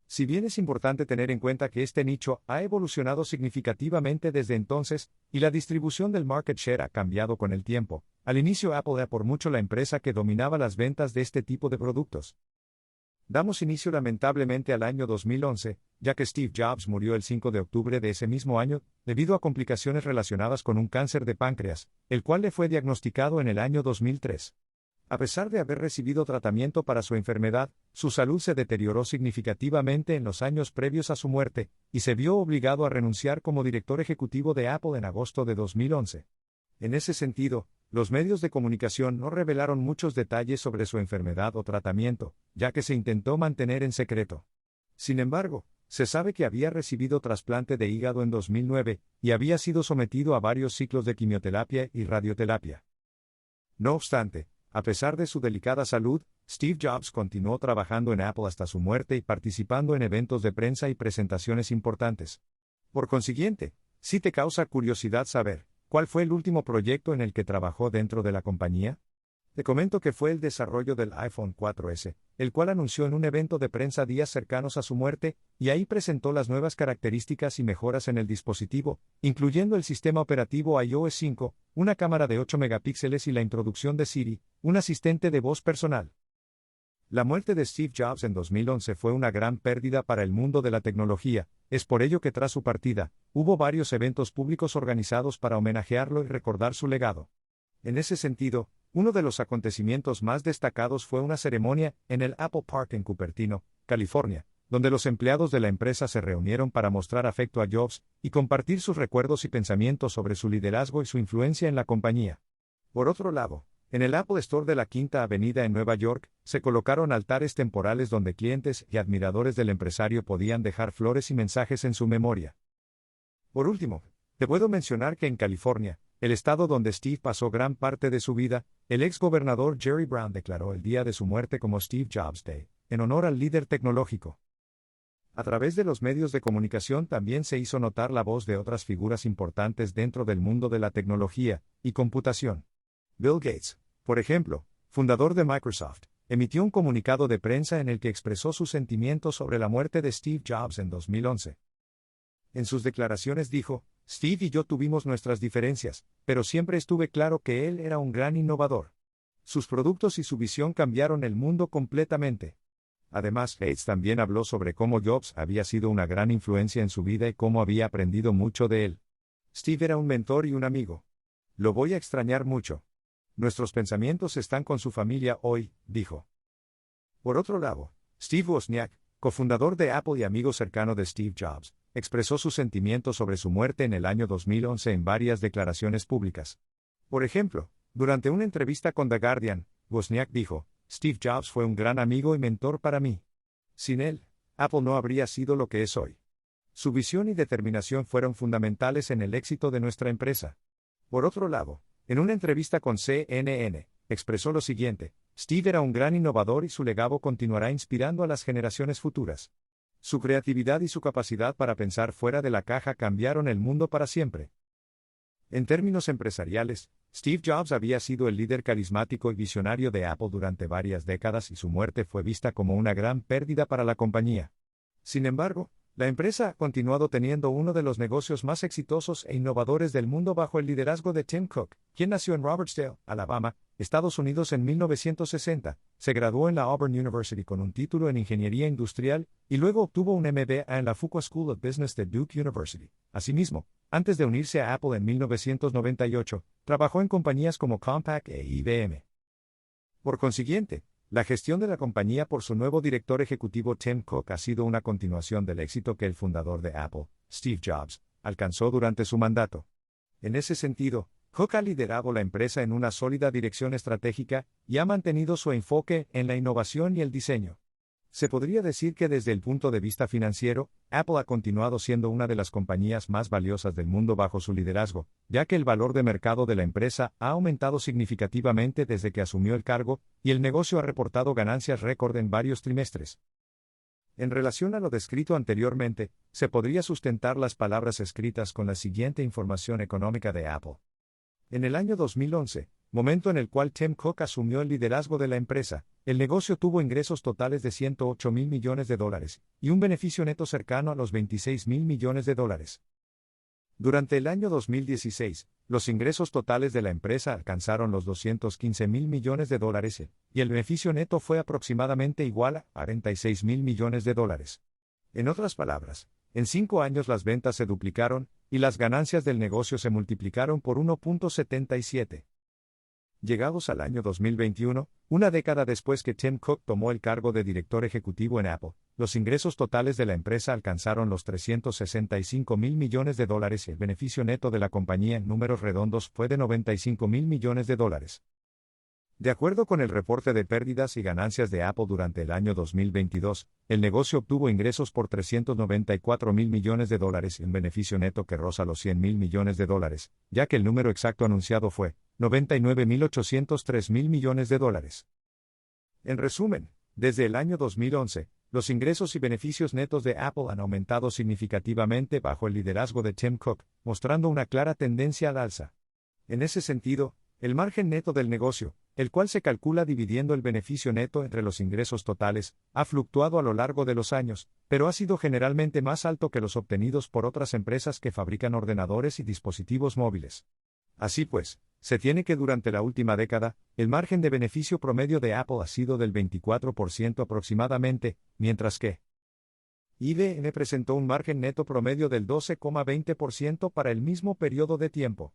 Si bien es importante tener en cuenta que este nicho ha evolucionado significativamente desde entonces, y la distribución del market share ha cambiado con el tiempo, al inicio Apple era por mucho la empresa que dominaba las ventas de este tipo de productos. Damos inicio lamentablemente al año 2011, ya que Steve Jobs murió el 5 de octubre de ese mismo año, debido a complicaciones relacionadas con un cáncer de páncreas, el cual le fue diagnosticado en el año 2003. A pesar de haber recibido tratamiento para su enfermedad, su salud se deterioró significativamente en los años previos a su muerte, y se vio obligado a renunciar como director ejecutivo de Apple en agosto de 2011. En ese sentido, los medios de comunicación no revelaron muchos detalles sobre su enfermedad o tratamiento, ya que se intentó mantener en secreto. Sin embargo, se sabe que había recibido trasplante de hígado en 2009, y había sido sometido a varios ciclos de quimioterapia y radioterapia. No obstante, a pesar de su delicada salud, Steve Jobs continuó trabajando en Apple hasta su muerte y participando en eventos de prensa y presentaciones importantes. Por consiguiente, si te causa curiosidad saber, ¿cuál fue el último proyecto en el que trabajó dentro de la compañía? Te comento que fue el desarrollo del iPhone 4S, el cual anunció en un evento de prensa días cercanos a su muerte, y ahí presentó las nuevas características y mejoras en el dispositivo, incluyendo el sistema operativo iOS 5, una cámara de 8 megapíxeles y la introducción de Siri, un asistente de voz personal. La muerte de Steve Jobs en 2011 fue una gran pérdida para el mundo de la tecnología, es por ello que tras su partida, hubo varios eventos públicos organizados para homenajearlo y recordar su legado. En ese sentido, uno de los acontecimientos más destacados fue una ceremonia en el Apple Park en Cupertino, California, donde los empleados de la empresa se reunieron para mostrar afecto a Jobs y compartir sus recuerdos y pensamientos sobre su liderazgo y su influencia en la compañía. Por otro lado, en el Apple Store de la Quinta Avenida en Nueva York, se colocaron altares temporales donde clientes y admiradores del empresario podían dejar flores y mensajes en su memoria. Por último, te puedo mencionar que en California, el estado donde Steve pasó gran parte de su vida, el ex gobernador Jerry Brown declaró el día de su muerte como Steve Jobs Day, en honor al líder tecnológico. A través de los medios de comunicación también se hizo notar la voz de otras figuras importantes dentro del mundo de la tecnología y computación. Bill Gates, por ejemplo, fundador de Microsoft, emitió un comunicado de prensa en el que expresó sus sentimientos sobre la muerte de Steve Jobs en 2011. En sus declaraciones dijo: Steve y yo tuvimos nuestras diferencias, pero siempre estuve claro que él era un gran innovador. Sus productos y su visión cambiaron el mundo completamente. Además, Gates también habló sobre cómo Jobs había sido una gran influencia en su vida y cómo había aprendido mucho de él. Steve era un mentor y un amigo. Lo voy a extrañar mucho. Nuestros pensamientos están con su familia hoy, dijo. Por otro lado, Steve Wozniak, cofundador de Apple y amigo cercano de Steve Jobs, expresó sus sentimientos sobre su muerte en el año 2011 en varias declaraciones públicas. Por ejemplo, durante una entrevista con The Guardian, Wozniak dijo: Steve Jobs fue un gran amigo y mentor para mí. Sin él, Apple no habría sido lo que es hoy. Su visión y determinación fueron fundamentales en el éxito de nuestra empresa. Por otro lado, en una entrevista con CNN, expresó lo siguiente: Steve era un gran innovador y su legado continuará inspirando a las generaciones futuras. Su creatividad y su capacidad para pensar fuera de la caja cambiaron el mundo para siempre. En términos empresariales, Steve Jobs había sido el líder carismático y visionario de Apple durante varias décadas y su muerte fue vista como una gran pérdida para la compañía. Sin embargo, la empresa ha continuado teniendo uno de los negocios más exitosos e innovadores del mundo bajo el liderazgo de Tim Cook, quien nació en Robertsdale, Alabama, Estados Unidos en 1960, se graduó en la Auburn University con un título en Ingeniería Industrial, y luego obtuvo un MBA en la Fuqua School of Business de Duke University. Asimismo, antes de unirse a Apple en 1998, trabajó en compañías como Compaq e IBM. Por consiguiente, la gestión de la compañía por su nuevo director ejecutivo Tim Cook ha sido una continuación del éxito que el fundador de Apple, Steve Jobs, alcanzó durante su mandato. En ese sentido, Cook ha liderado la empresa en una sólida dirección estratégica y ha mantenido su enfoque en la innovación y el diseño. Se podría decir que desde el punto de vista financiero, Apple ha continuado siendo una de las compañías más valiosas del mundo bajo su liderazgo, ya que el valor de mercado de la empresa ha aumentado significativamente desde que asumió el cargo, y el negocio ha reportado ganancias récord en varios trimestres. En relación a lo descrito anteriormente, se podría sustentar las palabras escritas con la siguiente información económica de Apple. En el año 2011, momento en el cual Tim Cook asumió el liderazgo de la empresa, el negocio tuvo ingresos totales de $108 mil millones y un beneficio neto cercano a los $26 mil millones. Durante el año 2016, los ingresos totales de la empresa alcanzaron los $215 mil millones y el beneficio neto fue aproximadamente igual a $46 mil millones. En otras palabras, en 5 años las ventas se duplicaron, y las ganancias del negocio se multiplicaron por 1.77. Llegados al año 2021, una década después que Tim Cook tomó el cargo de director ejecutivo en Apple, los ingresos totales de la empresa alcanzaron los $365 mil millones y el beneficio neto de la compañía en números redondos fue de $95 mil millones. De acuerdo con el reporte de pérdidas y ganancias de Apple durante el año 2022, el negocio obtuvo ingresos por $394 mil millones y un beneficio neto que roza los $100 mil millones, ya que el número exacto anunciado fue $99.803 mil millones. En resumen, desde el año 2011, los ingresos y beneficios netos de Apple han aumentado significativamente bajo el liderazgo de Tim Cook, mostrando una clara tendencia al alza. En ese sentido, el margen neto del negocio, el cual se calcula dividiendo el beneficio neto entre los ingresos totales, ha fluctuado a lo largo de los años, pero ha sido generalmente más alto que los obtenidos por otras empresas que fabrican ordenadores y dispositivos móviles. Así pues, se tiene que durante la última década, el margen de beneficio promedio de Apple ha sido del 24% aproximadamente, mientras que IBM presentó un margen neto promedio del 12,20% para el mismo periodo de tiempo.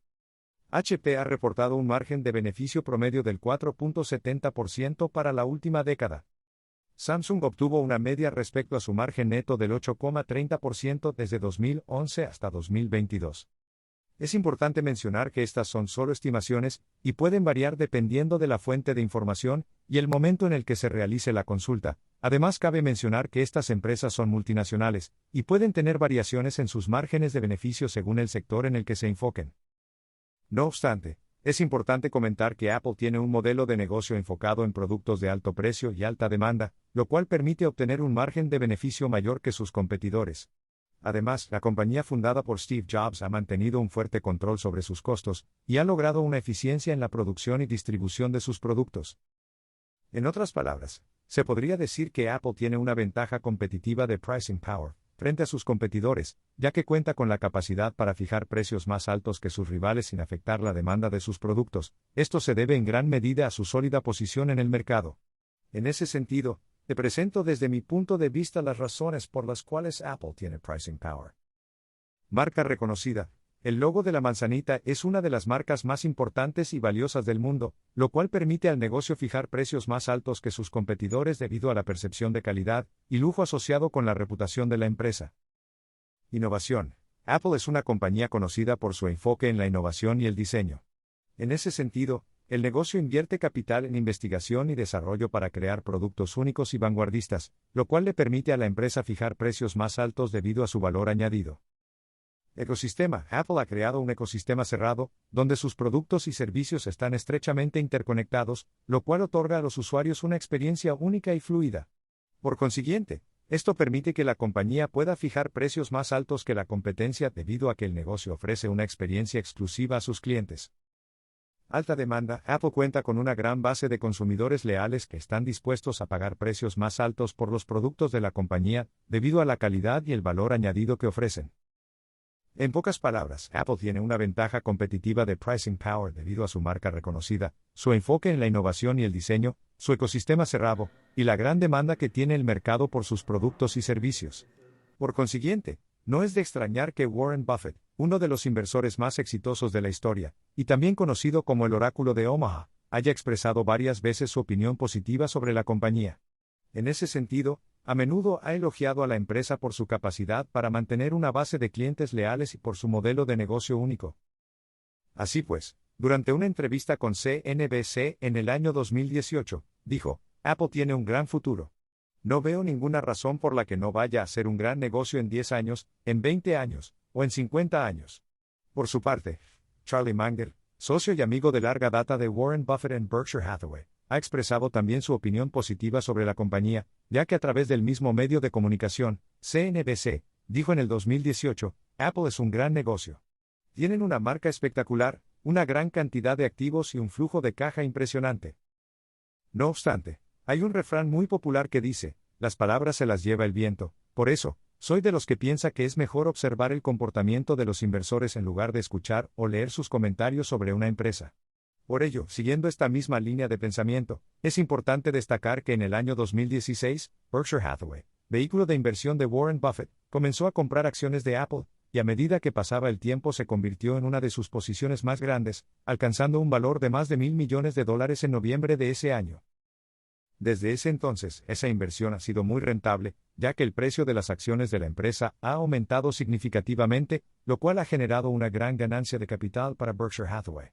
HP ha reportado un margen de beneficio promedio del 4.70% para la última década. Samsung obtuvo una media respecto a su margen neto del 8,30% desde 2011 hasta 2022. Es importante mencionar que estas son solo estimaciones, y pueden variar dependiendo de la fuente de información y el momento en el que se realice la consulta. Además, cabe mencionar que estas empresas son multinacionales, y pueden tener variaciones en sus márgenes de beneficio según el sector en el que se enfoquen. No obstante, es importante comentar que Apple tiene un modelo de negocio enfocado en productos de alto precio y alta demanda, lo cual permite obtener un margen de beneficio mayor que sus competidores. Además, la compañía fundada por Steve Jobs ha mantenido un fuerte control sobre sus costos, y ha logrado una eficiencia en la producción y distribución de sus productos. En otras palabras, se podría decir que Apple tiene una ventaja competitiva de pricing power frente a sus competidores, ya que cuenta con la capacidad para fijar precios más altos que sus rivales sin afectar la demanda de sus productos. Esto se debe en gran medida a su sólida posición en el mercado. En ese sentido, Te presento desde mi punto de vista las razones por las cuales Apple tiene pricing power. Marca reconocida. El logo de la manzanita es una de las marcas más importantes y valiosas del mundo, lo cual permite al negocio fijar precios más altos que sus competidores debido a la percepción de calidad y lujo asociado con la reputación de la empresa. Innovación. Apple es una compañía conocida por su enfoque en la innovación y el diseño. En ese sentido, el negocio invierte capital en investigación y desarrollo para crear productos únicos y vanguardistas, lo cual le permite a la empresa fijar precios más altos debido a su valor añadido. Ecosistema. Apple ha creado un ecosistema cerrado, donde sus productos y servicios están estrechamente interconectados, lo cual otorga a los usuarios una experiencia única y fluida. Por consiguiente, esto permite que la compañía pueda fijar precios más altos que la competencia debido a que el negocio ofrece una experiencia exclusiva a sus clientes. Alta demanda. Apple cuenta con una gran base de consumidores leales que están dispuestos a pagar precios más altos por los productos de la compañía, debido a la calidad y el valor añadido que ofrecen. En pocas palabras, Apple tiene una ventaja competitiva de pricing power debido a su marca reconocida, su enfoque en la innovación y el diseño, su ecosistema cerrado, y la gran demanda que tiene el mercado por sus productos y servicios. Por consiguiente, no es de extrañar que Warren Buffett, uno de los inversores más exitosos de la historia, y también conocido como el Oráculo de Omaha, haya expresado varias veces su opinión positiva sobre la compañía. En ese sentido, a menudo ha elogiado a la empresa por su capacidad para mantener una base de clientes leales y por su modelo de negocio único. Así pues, durante una entrevista con CNBC en el año 2018, dijo, Apple tiene un gran futuro. No veo ninguna razón por la que no vaya a ser un gran negocio en 10 años, en 20 años, o en 50 años. Por su parte, Charlie Munger, socio y amigo de larga data de Warren Buffett en Berkshire Hathaway, ha expresado también su opinión positiva sobre la compañía, ya que a través del mismo medio de comunicación, CNBC, dijo en el 2018, Apple es un gran negocio. Tienen una marca espectacular, una gran cantidad de activos y un flujo de caja impresionante. No obstante, hay un refrán muy popular que dice, las palabras se las lleva el viento, por eso, soy de los que piensa que es mejor observar el comportamiento de los inversores en lugar de escuchar o leer sus comentarios sobre una empresa. Por ello, siguiendo esta misma línea de pensamiento, es importante destacar que en el año 2016, Berkshire Hathaway, vehículo de inversión de Warren Buffett, comenzó a comprar acciones de Apple, y a medida que pasaba el tiempo se convirtió en una de sus posiciones más grandes, alcanzando un valor de más de $1.000 millones en noviembre de ese año. Desde ese entonces, esa inversión ha sido muy rentable, ya que el precio de las acciones de la empresa ha aumentado significativamente, lo cual ha generado una gran ganancia de capital para Berkshire Hathaway.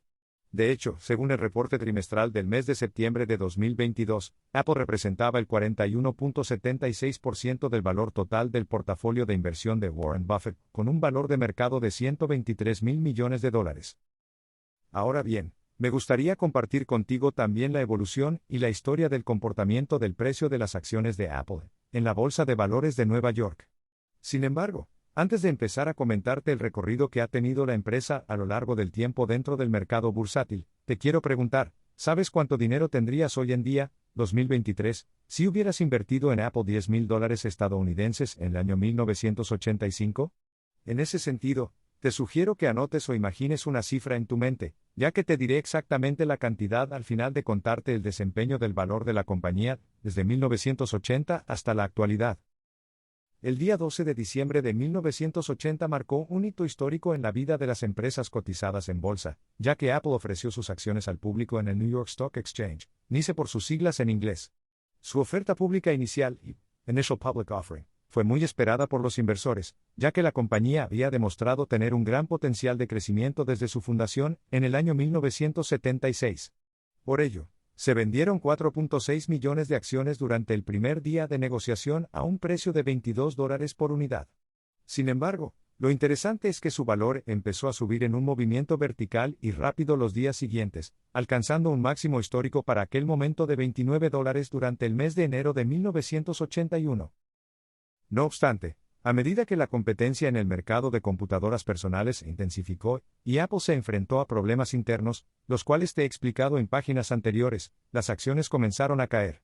De hecho, según el reporte trimestral del mes de septiembre de 2022, Apple representaba el 41.76% del valor total del portafolio de inversión de Warren Buffett, con un valor de mercado de $123.000 millones. Ahora bien, me gustaría compartir contigo también la evolución y la historia del comportamiento del precio de las acciones de Apple en la Bolsa de Valores de Nueva York. Sin embargo, antes de empezar a comentarte el recorrido que ha tenido la empresa a lo largo del tiempo dentro del mercado bursátil, te quiero preguntar, ¿sabes cuánto dinero tendrías hoy en día, 2023, si hubieras invertido en Apple $10.000 estadounidenses en el año 1985? En ese sentido, te sugiero que anotes o imagines una cifra en tu mente, ya que te diré exactamente la cantidad al final de contarte el desempeño del valor de la compañía, desde 1980 hasta la actualidad. El día 12 de diciembre de 1980 marcó un hito histórico en la vida de las empresas cotizadas en bolsa, ya que Apple ofreció sus acciones al público en el New York Stock Exchange, NYSE por sus siglas en inglés. Su oferta pública inicial, Initial Public Offering, fue muy esperada por los inversores, ya que la compañía había demostrado tener un gran potencial de crecimiento desde su fundación en el año 1976. Por ello, se vendieron 4.6 millones de acciones durante el primer día de negociación a un precio de $22 por unidad. Sin embargo, lo interesante es que su valor empezó a subir en un movimiento vertical y rápido los días siguientes, alcanzando un máximo histórico para aquel momento de $29 durante el mes de enero de 1981. No obstante, a medida que la competencia en el mercado de computadoras personales se intensificó, y Apple se enfrentó a problemas internos, los cuales te he explicado en páginas anteriores, las acciones comenzaron a caer.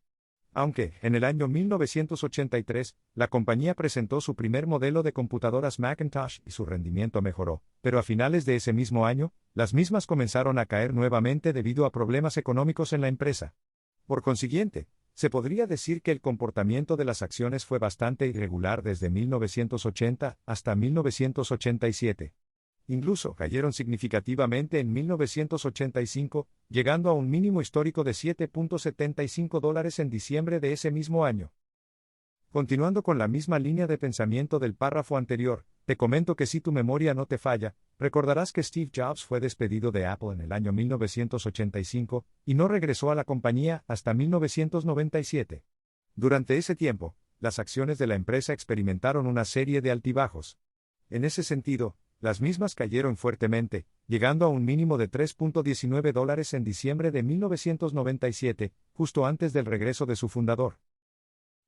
Aunque, en el año 1983, la compañía presentó su primer modelo de computadoras Macintosh y su rendimiento mejoró, pero a finales de ese mismo año, las mismas comenzaron a caer nuevamente debido a problemas económicos en la empresa. Por consiguiente, Se podría decir que el comportamiento de las acciones fue bastante irregular desde 1980 hasta 1987. Incluso cayeron significativamente en 1985, llegando a un mínimo histórico de $7.75 en diciembre de ese mismo año. Continuando con la misma línea de pensamiento del párrafo anterior, te comento que si tu memoria no te falla, recordarás que Steve Jobs fue despedido de Apple en el año 1985 y no regresó a la compañía hasta 1997. Durante ese tiempo, las acciones de la empresa experimentaron una serie de altibajos. En ese sentido, las mismas cayeron fuertemente, llegando a un mínimo de $3.19 en diciembre de 1997, justo antes del regreso de su fundador.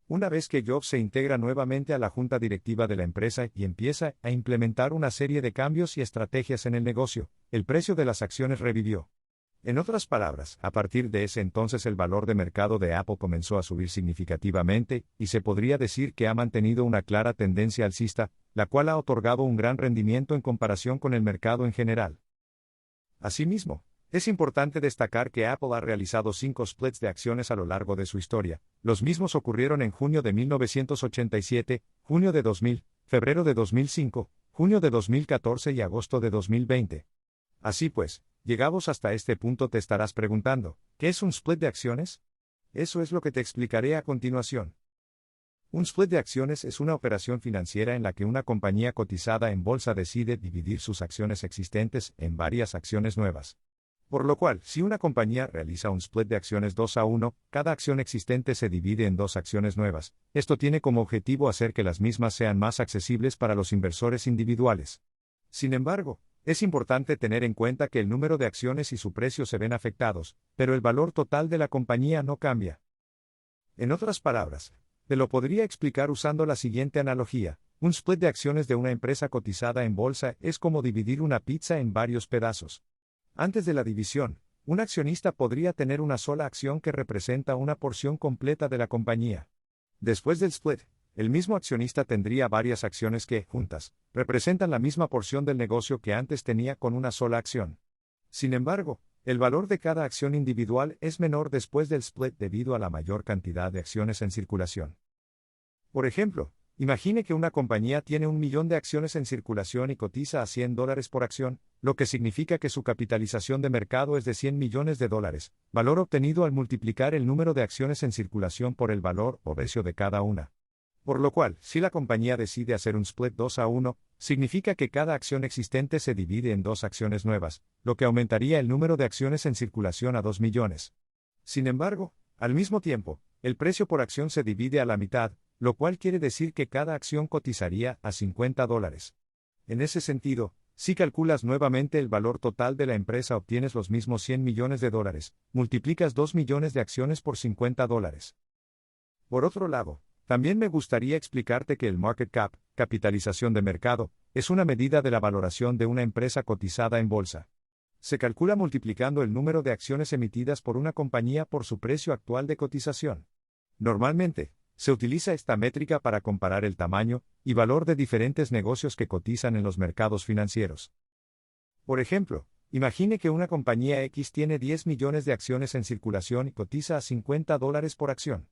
Una vez que Jobs se integra nuevamente a la junta directiva de la empresa y empieza a implementar una serie de cambios y estrategias en el negocio, el precio de las acciones revivió. En otras palabras, a partir de ese entonces el valor de mercado de Apple comenzó a subir significativamente, y se podría decir que ha mantenido una clara tendencia alcista, la cual ha otorgado un gran rendimiento en comparación con el mercado en general. Asimismo, es importante destacar que Apple ha realizado 5 splits de acciones a lo largo de su historia. Los mismos ocurrieron en junio de 1987, junio de 2000, febrero de 2005, junio de 2014 y agosto de 2020. Así pues, llegados hasta este punto te estarás preguntando, ¿qué es un split de acciones? Eso es lo que te explicaré a continuación. Un split de acciones es una operación financiera en la que una compañía cotizada en bolsa decide dividir sus acciones existentes en varias acciones nuevas. Por lo cual, si una compañía realiza un split de acciones 2-1, cada acción existente se divide en 2 acciones nuevas. Esto tiene como objetivo hacer que las mismas sean más accesibles para los inversores individuales. Sin embargo, es importante tener en cuenta que el número de acciones y su precio se ven afectados, pero el valor total de la compañía no cambia. En otras palabras, te lo podría explicar usando la siguiente analogía. Un split de acciones de una empresa cotizada en bolsa es como dividir una pizza en varios pedazos. Antes de la división, un accionista podría tener una sola acción que representa una porción completa de la compañía. Después del split, el mismo accionista tendría varias acciones que, juntas, representan la misma porción del negocio que antes tenía con una sola acción. Sin embargo, el valor de cada acción individual es menor después del split debido a la mayor cantidad de acciones en circulación. Por ejemplo, imagine que una compañía tiene 1.000.000 de acciones en circulación y cotiza a $100 por acción, lo que significa que su capitalización de mercado es de $100 millones, valor obtenido al multiplicar el número de acciones en circulación por el valor o precio de cada una. Por lo cual, si la compañía decide hacer un split 2-1, significa que cada acción existente se divide en 2 acciones nuevas, lo que aumentaría el número de acciones en circulación a 2 millones. Sin embargo, al mismo tiempo, el precio por acción se divide a la mitad, lo cual quiere decir que cada acción cotizaría a $50. En ese sentido, si calculas nuevamente el valor total de la empresa obtienes los mismos $100 millones, multiplicas 2 millones de acciones por $50. Por otro lado, también me gustaría explicarte que el market cap, capitalización de mercado, es una medida de la valoración de una empresa cotizada en bolsa. Se calcula multiplicando el número de acciones emitidas por una compañía por su precio actual de cotización. Normalmente, se utiliza esta métrica para comparar el tamaño y valor de diferentes negocios que cotizan en los mercados financieros. Por ejemplo, imagine que una compañía X tiene 10 millones de acciones en circulación y cotiza a $50 por acción.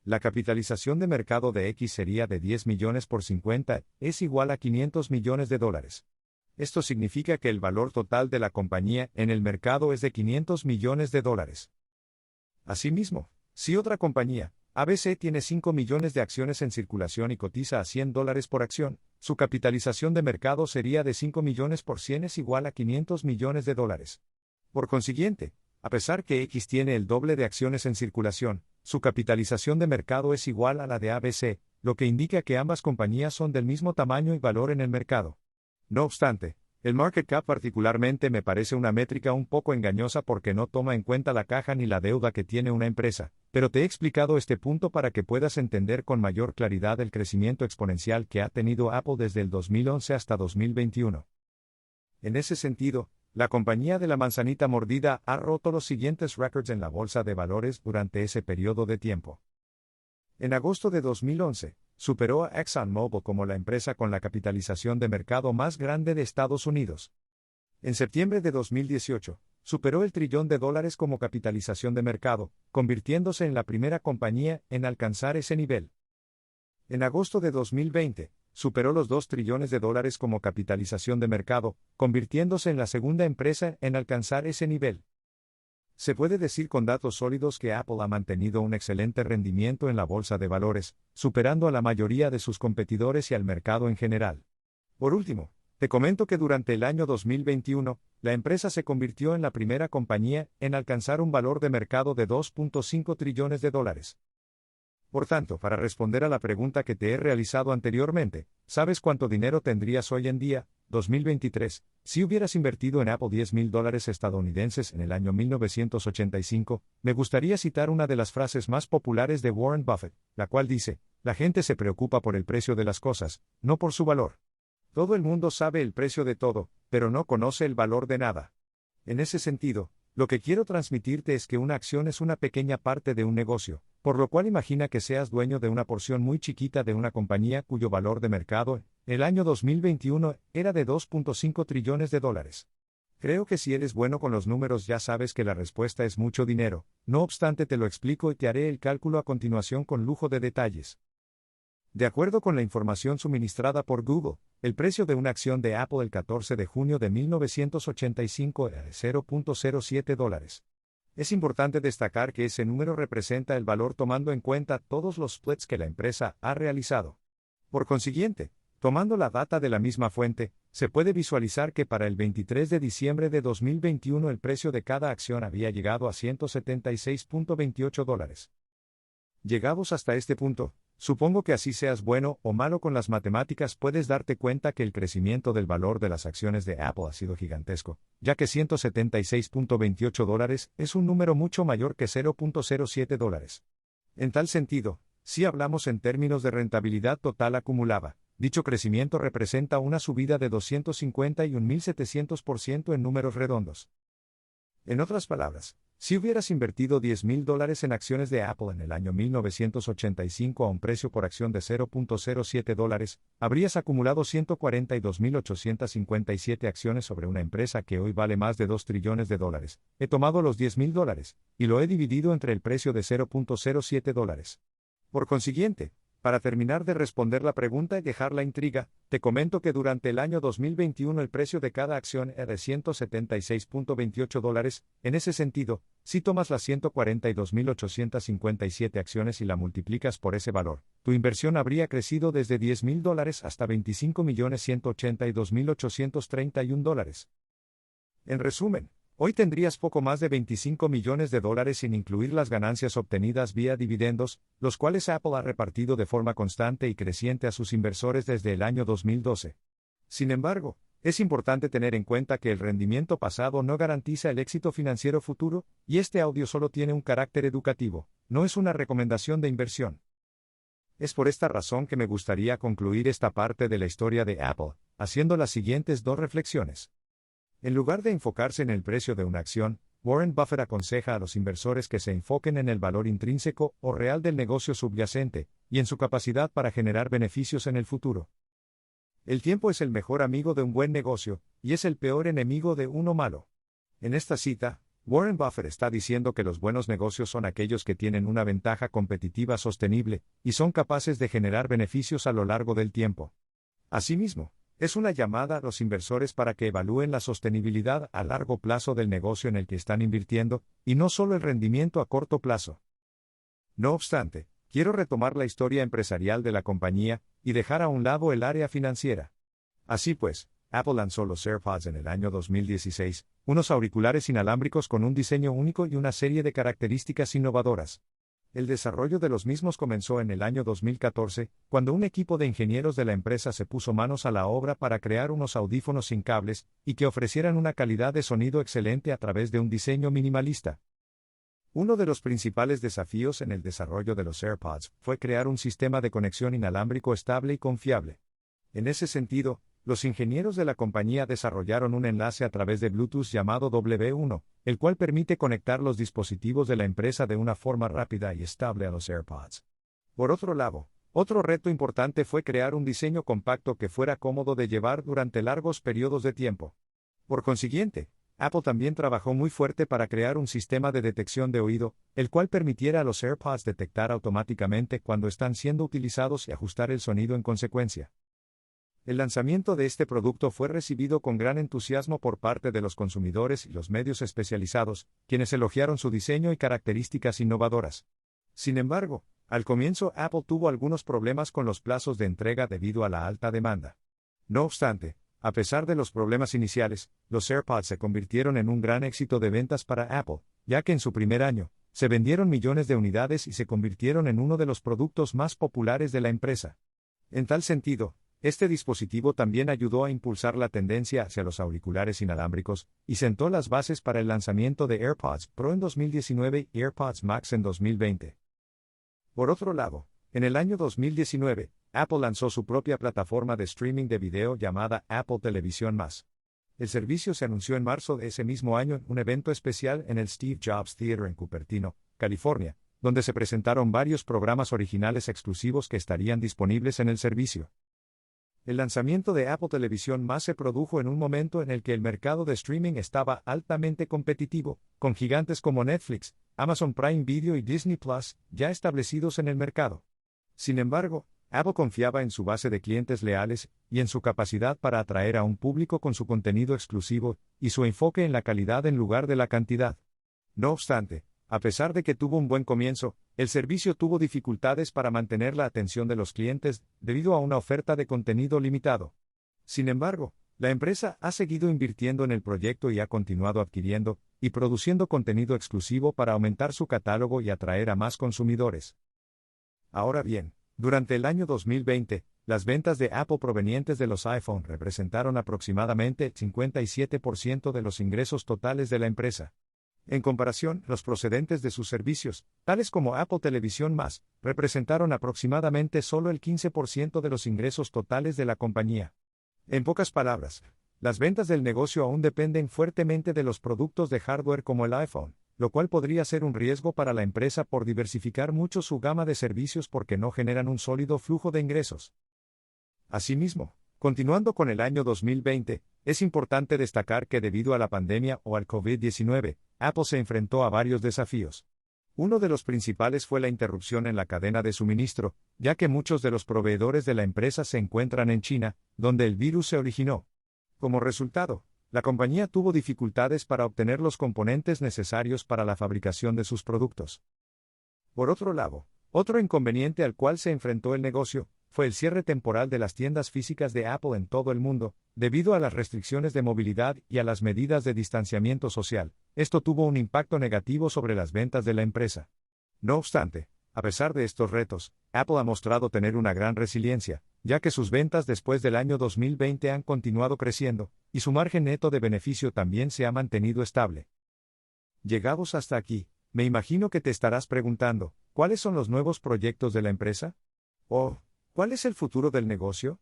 La capitalización de mercado de X sería de 10 millones por 50, es igual a $500 millones. Esto significa que el valor total de la compañía en el mercado es de $500 millones. Asimismo, si otra compañía, ABC tiene 5 millones de acciones en circulación y cotiza a $100 por acción, su capitalización de mercado sería de 5 millones por 100 es igual a $500 millones. Por consiguiente, a pesar que X tiene el doble de acciones en circulación, su capitalización de mercado es igual a la de ABC, lo que indica que ambas compañías son del mismo tamaño y valor en el mercado. No obstante, el market cap particularmente me parece una métrica un poco engañosa porque no toma en cuenta la caja ni la deuda que tiene una empresa, pero te he explicado este punto para que puedas entender con mayor claridad el crecimiento exponencial que ha tenido Apple desde el 2011 hasta 2021. En ese sentido, la compañía de la manzanita mordida ha roto los siguientes récords en la bolsa de valores durante ese periodo de tiempo. En agosto de 2011, superó a ExxonMobil como la empresa con la capitalización de mercado más grande de Estados Unidos. En septiembre de 2018, superó el trillón de dólares como capitalización de mercado, convirtiéndose en la primera compañía en alcanzar ese nivel. En agosto de 2020, superó los 2 trillones de dólares como capitalización de mercado, convirtiéndose en la segunda empresa en alcanzar ese nivel. Se puede decir con datos sólidos que Apple ha mantenido un excelente rendimiento en la bolsa de valores, superando a la mayoría de sus competidores y al mercado en general. Por último, te comento que durante el año 2021, la empresa se convirtió en la primera compañía en alcanzar un valor de mercado de 2.5 trillones de dólares. Por tanto, para responder a la pregunta que te he realizado anteriormente, ¿sabes cuánto dinero tendrías hoy en día, 2023, si hubieras invertido en Apple $10,000 estadounidenses en el año 1985? Me gustaría citar una de las frases más populares de Warren Buffett, la cual dice: la gente se preocupa por el precio de las cosas, no por su valor. Todo el mundo sabe el precio de todo, pero no conoce el valor de nada. En ese sentido, lo que quiero transmitirte es que una acción es una pequeña parte de un negocio, por lo cual imagina que seas dueño de una porción muy chiquita de una compañía cuyo valor de mercado, en el año 2021, era de 2.5 trillones de dólares. Creo que si eres bueno con los números ya sabes que la respuesta es mucho dinero, no obstante te lo explico y te haré el cálculo a continuación con lujo de detalles. De acuerdo con la información suministrada por Google, el precio de una acción de Apple el 14 de junio de 1985 era de $0.07. Es importante destacar que ese número representa el valor tomando en cuenta todos los splits que la empresa ha realizado. Por consiguiente, tomando la data de la misma fuente, se puede visualizar que para el 23 de diciembre de 2021 el precio de cada acción había llegado a $176.28. Llegados hasta este punto, supongo que así seas bueno o malo con las matemáticas, puedes darte cuenta que el crecimiento del valor de las acciones de Apple ha sido gigantesco, ya que $176.28 es un número mucho mayor que $0.07. En tal sentido, si hablamos en términos de rentabilidad total acumulada, dicho crecimiento representa una subida de 251.700% en números redondos. En otras palabras, si hubieras invertido $10,000 en acciones de Apple en el año 1985 a un precio por acción de $0.07, habrías acumulado 142.857 acciones sobre una empresa que hoy vale más de 2 trillones de dólares. He tomado los $10,000 y lo he dividido entre el precio de $0.07. Por consiguiente, para terminar de responder la pregunta y dejar la intriga, te comento que durante el año 2021 el precio de cada acción era de $176.28. En ese sentido, si tomas las 142.857 acciones y la multiplicas por ese valor, tu inversión habría crecido desde $10,000 hasta $25.182.831. En resumen, hoy tendrías poco más de $25 millones sin incluir las ganancias obtenidas vía dividendos, los cuales Apple ha repartido de forma constante y creciente a sus inversores desde el año 2012. Sin embargo, es importante tener en cuenta que el rendimiento pasado no garantiza el éxito financiero futuro, y este audio solo tiene un carácter educativo, no es una recomendación de inversión. Es por esta razón que me gustaría concluir esta parte de la historia de Apple, haciendo las siguientes 2 reflexiones. En lugar de enfocarse en el precio de una acción, Warren Buffett aconseja a los inversores que se enfoquen en el valor intrínseco o real del negocio subyacente, y en su capacidad para generar beneficios en el futuro. El tiempo es el mejor amigo de un buen negocio, y es el peor enemigo de uno malo. En esta cita, Warren Buffett está diciendo que los buenos negocios son aquellos que tienen una ventaja competitiva sostenible, y son capaces de generar beneficios a lo largo del tiempo. Asimismo, es una llamada a los inversores para que evalúen la sostenibilidad a largo plazo del negocio en el que están invirtiendo, y no solo el rendimiento a corto plazo. No obstante, quiero retomar la historia empresarial de la compañía, y dejar a un lado el área financiera. Así pues, Apple lanzó los AirPods en el año 2016, unos auriculares inalámbricos con un diseño único y una serie de características innovadoras. El desarrollo de los mismos comenzó en el año 2014, cuando un equipo de ingenieros de la empresa se puso manos a la obra para crear unos audífonos sin cables, y que ofrecieran una calidad de sonido excelente a través de un diseño minimalista. Uno de los principales desafíos en el desarrollo de los AirPods fue crear un sistema de conexión inalámbrico estable y confiable. En ese sentido, los ingenieros de la compañía desarrollaron un enlace a través de Bluetooth llamado W1, el cual permite conectar los dispositivos de la empresa de una forma rápida y estable a los AirPods. Por otro lado, otro reto importante fue crear un diseño compacto que fuera cómodo de llevar durante largos periodos de tiempo. Por consiguiente, Apple también trabajó muy fuerte para crear un sistema de detección de oído, el cual permitiera a los AirPods detectar automáticamente cuando están siendo utilizados y ajustar el sonido en consecuencia. El lanzamiento de este producto fue recibido con gran entusiasmo por parte de los consumidores y los medios especializados, quienes elogiaron su diseño y características innovadoras. Sin embargo, al comienzo Apple tuvo algunos problemas con los plazos de entrega debido a la alta demanda. No obstante, a pesar de los problemas iniciales, los AirPods se convirtieron en un gran éxito de ventas para Apple, ya que en su primer año, se vendieron millones de unidades y se convirtieron en uno de los productos más populares de la empresa. En tal sentido, este dispositivo también ayudó a impulsar la tendencia hacia los auriculares inalámbricos, y sentó las bases para el lanzamiento de AirPods Pro en 2019 y AirPods Max en 2020. Por otro lado, en el año 2019, Apple lanzó su propia plataforma de streaming de video llamada Apple Televisión Más. El servicio se anunció en marzo de ese mismo año en un evento especial en el Steve Jobs Theater en Cupertino, California, donde se presentaron varios programas originales exclusivos que estarían disponibles en el servicio. El lanzamiento de Apple Televisión Más se produjo en un momento en el que el mercado de streaming estaba altamente competitivo, con gigantes como Netflix, Amazon Prime Video y Disney Plus ya establecidos en el mercado. Sin embargo, Apple confiaba en su base de clientes leales y en su capacidad para atraer a un público con su contenido exclusivo y su enfoque en la calidad en lugar de la cantidad. No obstante, a pesar de que tuvo un buen comienzo, el servicio tuvo dificultades para mantener la atención de los clientes debido a una oferta de contenido limitado. Sin embargo, la empresa ha seguido invirtiendo en el proyecto y ha continuado adquiriendo y produciendo contenido exclusivo para aumentar su catálogo y atraer a más consumidores. Ahora bien, durante el año 2020, las ventas de Apple provenientes de los iPhone representaron aproximadamente el 57% de los ingresos totales de la empresa. En comparación, los procedentes de sus servicios, tales como Apple Televisión Más, representaron aproximadamente solo el 15% de los ingresos totales de la compañía. En pocas palabras, las ventas del negocio aún dependen fuertemente de los productos de hardware como el iPhone, lo cual podría ser un riesgo para la empresa por diversificar mucho su gama de servicios porque no generan un sólido flujo de ingresos. Asimismo, continuando con el año 2020, es importante destacar que debido a la pandemia o al COVID-19, Apple se enfrentó a varios desafíos. Uno de los principales fue la interrupción en la cadena de suministro, ya que muchos de los proveedores de la empresa se encuentran en China, donde el virus se originó. Como resultado, la compañía tuvo dificultades para obtener los componentes necesarios para la fabricación de sus productos. Por otro lado, otro inconveniente al cual se enfrentó el negocio fue el cierre temporal de las tiendas físicas de Apple en todo el mundo, debido a las restricciones de movilidad y a las medidas de distanciamiento social. Esto tuvo un impacto negativo sobre las ventas de la empresa. No obstante, a pesar de estos retos, Apple ha mostrado tener una gran resiliencia, ya que sus ventas después del año 2020 han continuado creciendo, y su margen neto de beneficio también se ha mantenido estable. Llegados hasta aquí, me imagino que te estarás preguntando, ¿cuáles son los nuevos proyectos de la empresa? ¿Cuál es el futuro del negocio?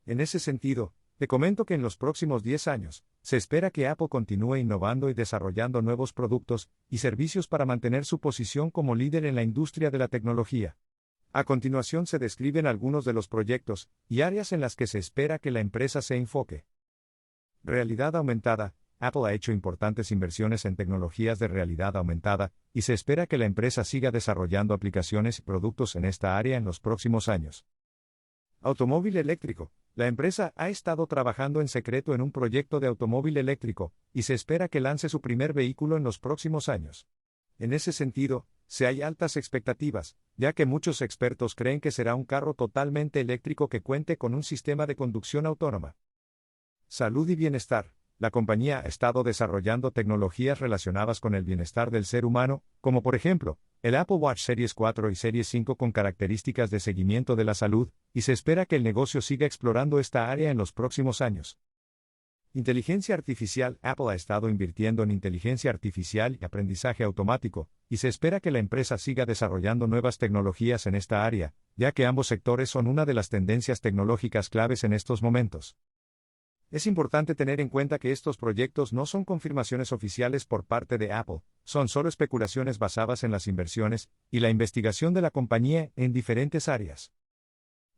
En ese sentido, te comento que en los próximos 10 años, se espera que Apple continúe innovando y desarrollando nuevos productos y servicios para mantener su posición como líder en la industria de la tecnología. A continuación se describen algunos de los proyectos y áreas en las que se espera que la empresa se enfoque. Realidad aumentada. Apple ha hecho importantes inversiones en tecnologías de realidad aumentada, y se espera que la empresa siga desarrollando aplicaciones y productos en esta área en los próximos años. Automóvil eléctrico. La empresa ha estado trabajando en secreto en un proyecto de automóvil eléctrico, y se espera que lance su primer vehículo en los próximos años. En ese sentido, se hay altas expectativas, ya que muchos expertos creen que será un carro totalmente eléctrico que cuente con un sistema de conducción autónoma. Salud y bienestar. La compañía ha estado desarrollando tecnologías relacionadas con el bienestar del ser humano, como por ejemplo, el Apple Watch Series 4 y Series 5 con características de seguimiento de la salud, y se espera que el negocio siga explorando esta área en los próximos años. Inteligencia artificial. Apple ha estado invirtiendo en inteligencia artificial y aprendizaje automático, y se espera que la empresa siga desarrollando nuevas tecnologías en esta área, ya que ambos sectores son una de las tendencias tecnológicas claves en estos momentos. Es importante tener en cuenta que estos proyectos no son confirmaciones oficiales por parte de Apple, son solo especulaciones basadas en las inversiones y la investigación de la compañía en diferentes áreas.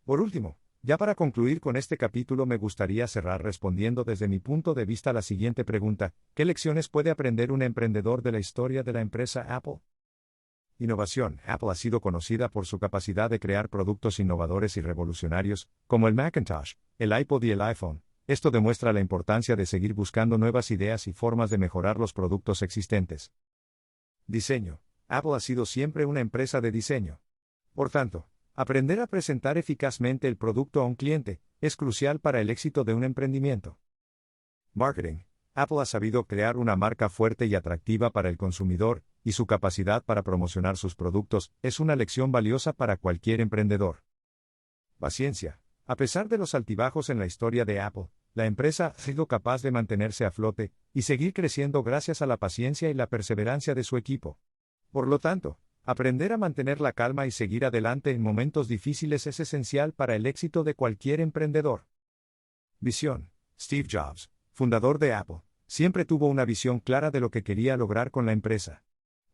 Por último, Ya para concluir con este capítulo me gustaría cerrar respondiendo desde mi punto de vista la siguiente pregunta: ¿qué lecciones puede aprender un emprendedor de la historia de la empresa Apple? Innovación. Apple ha sido conocida por su capacidad de crear productos innovadores y revolucionarios, como el Macintosh, el iPod y el iPhone. Esto demuestra la importancia de seguir buscando nuevas ideas y formas de mejorar los productos existentes. Diseño. Apple ha sido siempre una empresa de diseño. Por tanto, aprender a presentar eficazmente el producto a un cliente es crucial para el éxito de un emprendimiento. Marketing. Apple ha sabido crear una marca fuerte y atractiva para el consumidor, y su capacidad para promocionar sus productos es una lección valiosa para cualquier emprendedor. Paciencia. A pesar de los altibajos en la historia de Apple, la empresa ha sido capaz de mantenerse a flote y seguir creciendo gracias a la paciencia y la perseverancia de su equipo. Por lo tanto, aprender a mantener la calma y seguir adelante en momentos difíciles es esencial para el éxito de cualquier emprendedor. Visión. Steve Jobs, fundador de Apple, siempre tuvo una visión clara de lo que quería lograr con la empresa.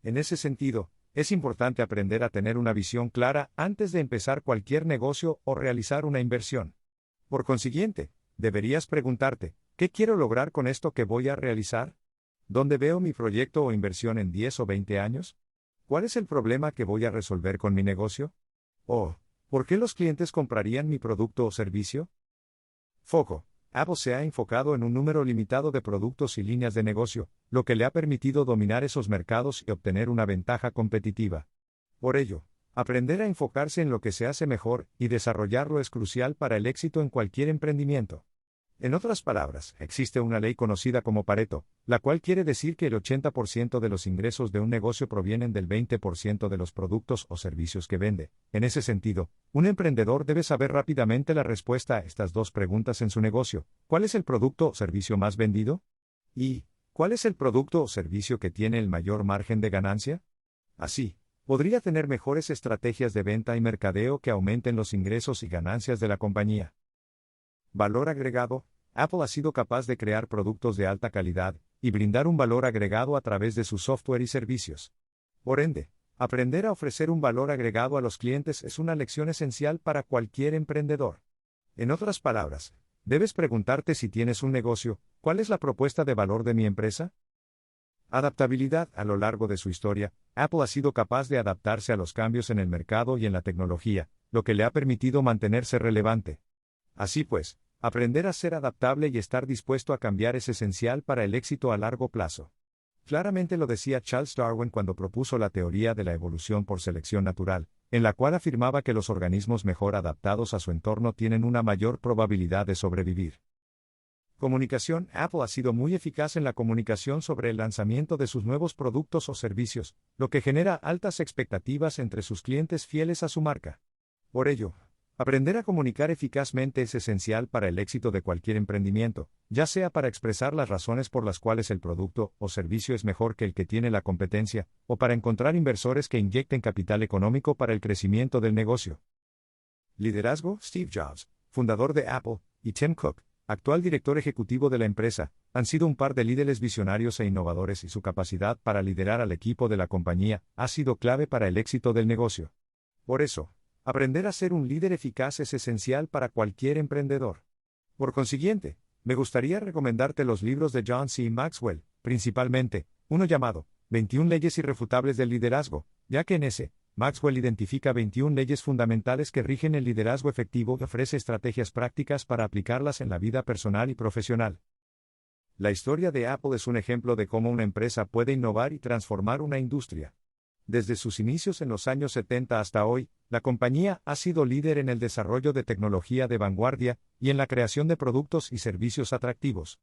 En ese sentido, es importante aprender a tener una visión clara antes de empezar cualquier negocio o realizar una inversión. Por consiguiente, deberías preguntarte: ¿qué quiero lograr con esto que voy a realizar? ¿Dónde veo mi proyecto o inversión en 10 o 20 años? ¿Cuál es el problema que voy a resolver con mi negocio? ¿O por qué los clientes comprarían mi producto o servicio? Foco. Apple se ha enfocado en un número limitado de productos y líneas de negocio, lo que le ha permitido dominar esos mercados y obtener una ventaja competitiva. Por ello, aprender a enfocarse en lo que se hace mejor y desarrollarlo es crucial para el éxito en cualquier emprendimiento. En otras palabras, existe una ley conocida como Pareto, la cual quiere decir que el 80% de los ingresos de un negocio provienen del 20% de los productos o servicios que vende. En ese sentido, un emprendedor debe saber rápidamente la respuesta a estas dos preguntas en su negocio: ¿cuál es el producto o servicio más vendido? ¿Y cuál es el producto o servicio que tiene el mayor margen de ganancia? Así, podría tener mejores estrategias de venta y mercadeo que aumenten los ingresos y ganancias de la compañía. Valor agregado. Apple ha sido capaz de crear productos de alta calidad y brindar un valor agregado a través de su software y servicios. Por ende, aprender a ofrecer un valor agregado a los clientes es una lección esencial para cualquier emprendedor. En otras palabras, debes preguntarte si tienes un negocio: ¿cuál es la propuesta de valor de mi empresa? Adaptabilidad. A lo largo de su historia, Apple ha sido capaz de adaptarse a los cambios en el mercado y en la tecnología, lo que le ha permitido mantenerse relevante. Así pues, aprender a ser adaptable y estar dispuesto a cambiar es esencial para el éxito a largo plazo. Claramente lo decía Charles Darwin cuando propuso la teoría de la evolución por selección natural, en la cual afirmaba que los organismos mejor adaptados a su entorno tienen una mayor probabilidad de sobrevivir. Comunicación. Apple ha sido muy eficaz en la comunicación sobre el lanzamiento de sus nuevos productos o servicios, lo que genera altas expectativas entre sus clientes fieles a su marca. Por ello, aprender a comunicar eficazmente es esencial para el éxito de cualquier emprendimiento, ya sea para expresar las razones por las cuales el producto o servicio es mejor que el que tiene la competencia, o para encontrar inversores que inyecten capital económico para el crecimiento del negocio. Liderazgo. Steve Jobs, fundador de Apple, y Tim Cook, actual director ejecutivo de la empresa, han sido un par de líderes visionarios e innovadores, y su capacidad para liderar al equipo de la compañía ha sido clave para el éxito del negocio. Por eso, aprender a ser un líder eficaz es esencial para cualquier emprendedor. Por consiguiente, me gustaría recomendarte los libros de John C. Maxwell, principalmente, uno llamado 21 leyes irrefutables del liderazgo, ya que en ese, Maxwell identifica 21 leyes fundamentales que rigen el liderazgo efectivo y ofrece estrategias prácticas para aplicarlas en la vida personal y profesional. La historia de Apple es un ejemplo de cómo una empresa puede innovar y transformar una industria. Desde sus inicios en los años 70 hasta hoy, la compañía ha sido líder en el desarrollo de tecnología de vanguardia y en la creación de productos y servicios atractivos.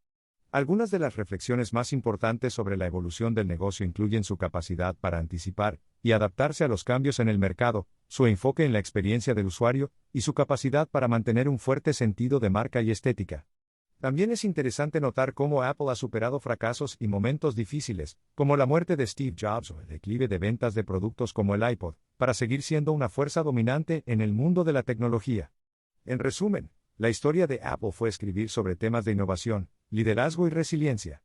Algunas de las reflexiones más importantes sobre la evolución del negocio incluyen su capacidad para anticipar y adaptarse a los cambios en el mercado, su enfoque en la experiencia del usuario, y su capacidad para mantener un fuerte sentido de marca y estética. También es interesante notar cómo Apple ha superado fracasos y momentos difíciles, como la muerte de Steve Jobs o el declive de ventas de productos como el iPod, para seguir siendo una fuerza dominante en el mundo de la tecnología. En resumen, la historia de Apple fue escribir sobre temas de innovación, liderazgo y resiliencia.